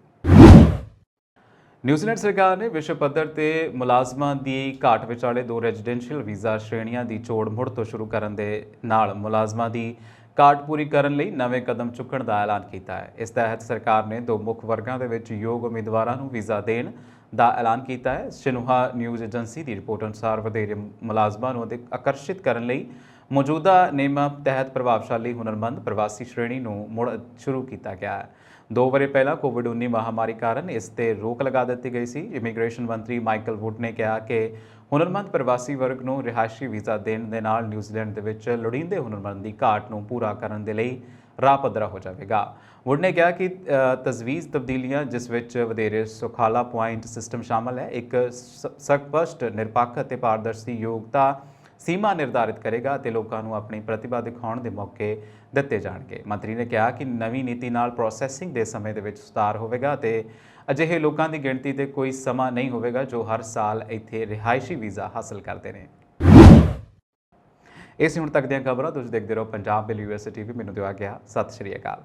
ਨਿਊਜ਼ੀਲੈਂਡ ਸਰਕਾਰ ਨੇ ਵਿਸ਼ਵ ਪੱਧਰ ਤੇ ਮੁਲਾਜ਼ਮਾਂ ਦੀ ਘਾਟ ਵਿਚਾਲੇ 2 ਰੈਜ਼ੀਡੈਂਸ਼ੀਅਲ ਵੀਜ਼ਾ ਸ਼੍ਰੇਣੀਆਂ ਦੀ ਚੋਣ ਮੁੜ ਤੋਂ ਸ਼ੁਰੂ ਕਰਨ ਦੇ ਨਾਲ ਮੁਲਾਜ਼ਮਾਂ ਦੀ ਘਾਟ ਪੂਰੀ ਕਰਨ ਲਈ ਨਵੇਂ ਕਦਮ ਚੁੱਕਣ ਦਾ ਐਲਾਨ ਕੀਤਾ ਹੈ। ਇਸ ਤਹਿਤ ਸਰਕਾਰ ਨੇ 2 ਮੁੱਖ ਵਰਗਾਂ ਦੇ ਵਿੱਚ ਯੋਗ ਉਮੀਦਵਾਰਾਂ ਨੂੰ ਵੀਜ਼ਾ ਦੇਣ ਦਾ ਐਲਾਨ ਕੀਤਾ ਹੈ। ਸ਼ਿਨਹੂਆ ਨਿਊਜ਼ ਏਜੰਸੀ ਦੀ ਰਿਪੋਰਟ ਅਨੁਸਾਰ ਵਧੇਰੇ ਮੁਲਾਜ਼ਮਾਂ ਨੂੰ ਆਕਰਸ਼ਿਤ ਕਰਨ ਲਈ ਮੌਜੂਦਾ ਨਿਯਮਾਂ ਤਹਿਤ ਪ੍ਰਭਾਵਸ਼ਾਲੀ ਹੁਨਰਮੰਦ ਪ੍ਰਵਾਸੀ ਸ਼੍ਰੇਣੀ ਨੂੰ ਮੁੜ ਸ਼ੁਰੂ ਕੀਤਾ ਗਿਆ ਹੈ। 2 ਵਰ੍ਹੇ ਪਹਿਲਾਂ ਕੋਵਿਡ-19 ਮਹਾਮਾਰੀ ਕਾਰਨ ਇਸ ਤੇ ਰੋਕ ਲਗਾ ਦਿੱਤੀ ਗਈ ਸੀ। ਇਮੀਗ੍ਰੇਸ਼ਨ ਮੰਤਰੀ ਮਾਈਕਲ ਵੁੱਡ ਨੇ ਕਿਹਾ ਕਿ ਹੁਨਰਮੰਦ ਪ੍ਰਵਾਸੀ ਵਰਗ ਨੂੰ ਰਿਹਾਇਸ਼ੀ ਵੀਜ਼ਾ ਦੇਣ ਦੇ ਨਾਲ ਨਿਊਜ਼ੀਲੈਂਡ ਦੇ ਵਿੱਚ ਲੋੜੀਂਦੇ ਹੁਨਰਮੰਦ ਦੀ ਘਾਟ ਨੂੰ ਪੂਰਾ ਕਰਨ ਦੇ ਲਈ ਰਾਹ ਪੱਧਰਾ ਹੋ ਜਾਵੇਗਾ। ਵੁੱਡ ਨੇ ਕਿਹਾ ਕਿ ਤਜਵੀਜ਼ ਤਬਦੀਲੀਆਂ ਜਿਸ ਵਿੱਚ ਵਧੇਰੇ ਸੁਖਾਲਾ ਪੁਆਇੰਟ ਸਿਸਟਮ ਸ਼ਾਮਲ ਹੈ, ਇੱਕ ਸਪਸ਼ਟ ਨਿਰਪੱਖ ਅਤੇ ਪਾਰਦਰਸ਼ੀ ਯੋਗਤਾ ਸੀਮਾ ਨਿਰਧਾਰਿਤ ਕਰੇਗਾ ਅਤੇ ਲੋਕਾਂ ਨੂੰ ਆਪਣੀ ਪ੍ਰਤਿਭਾ ਦਿਖਾਉਣ ਦੇ ਮੌਕੇ ਦਿੱਤੇ ਜਾਣਗੇ। ਮੰਤਰੀ ਨੇ ਕਿਹਾ ਕਿ ਨਵੀਂ ਨੀਤੀ ਨਾਲ ਪ੍ਰੋਸੈਸਿੰਗ ਦੇ ਸਮੇਂ ਦੇ ਵਿੱਚ ਸੁਧਾਰ ਹੋਵੇਗਾ ਅਤੇ ਅਜਿਹੇ ਲੋਕਾਂ ਦੀ ਗਿਣਤੀ ਤੇ ਕੋਈ ਸਮਾਂ ਨਹੀਂ ਹੋਵੇਗਾ ਜੋ ਹਰ ਸਾਲ ਇੱਥੇ ਰਿਹਾਇਸ਼ੀ ਵੀਜ਼ਾ ਹਾਸਲ ਕਰਦੇ ਨੇ। ਇਸ ਹੁਣ ਤੱਕ ਦੀਆਂ ਖਬਰਾਂ ਤੁਸੀਂ ਦੇਖਦੇ ਰਹੋ ਪੰਜਾਬ ਬਿਲ USA TV। ਮੈਨੂੰ ਦਿਓ ਆਗਿਆ। ਸਤਿ ਸ਼੍ਰੀ ਅਕਾਲ।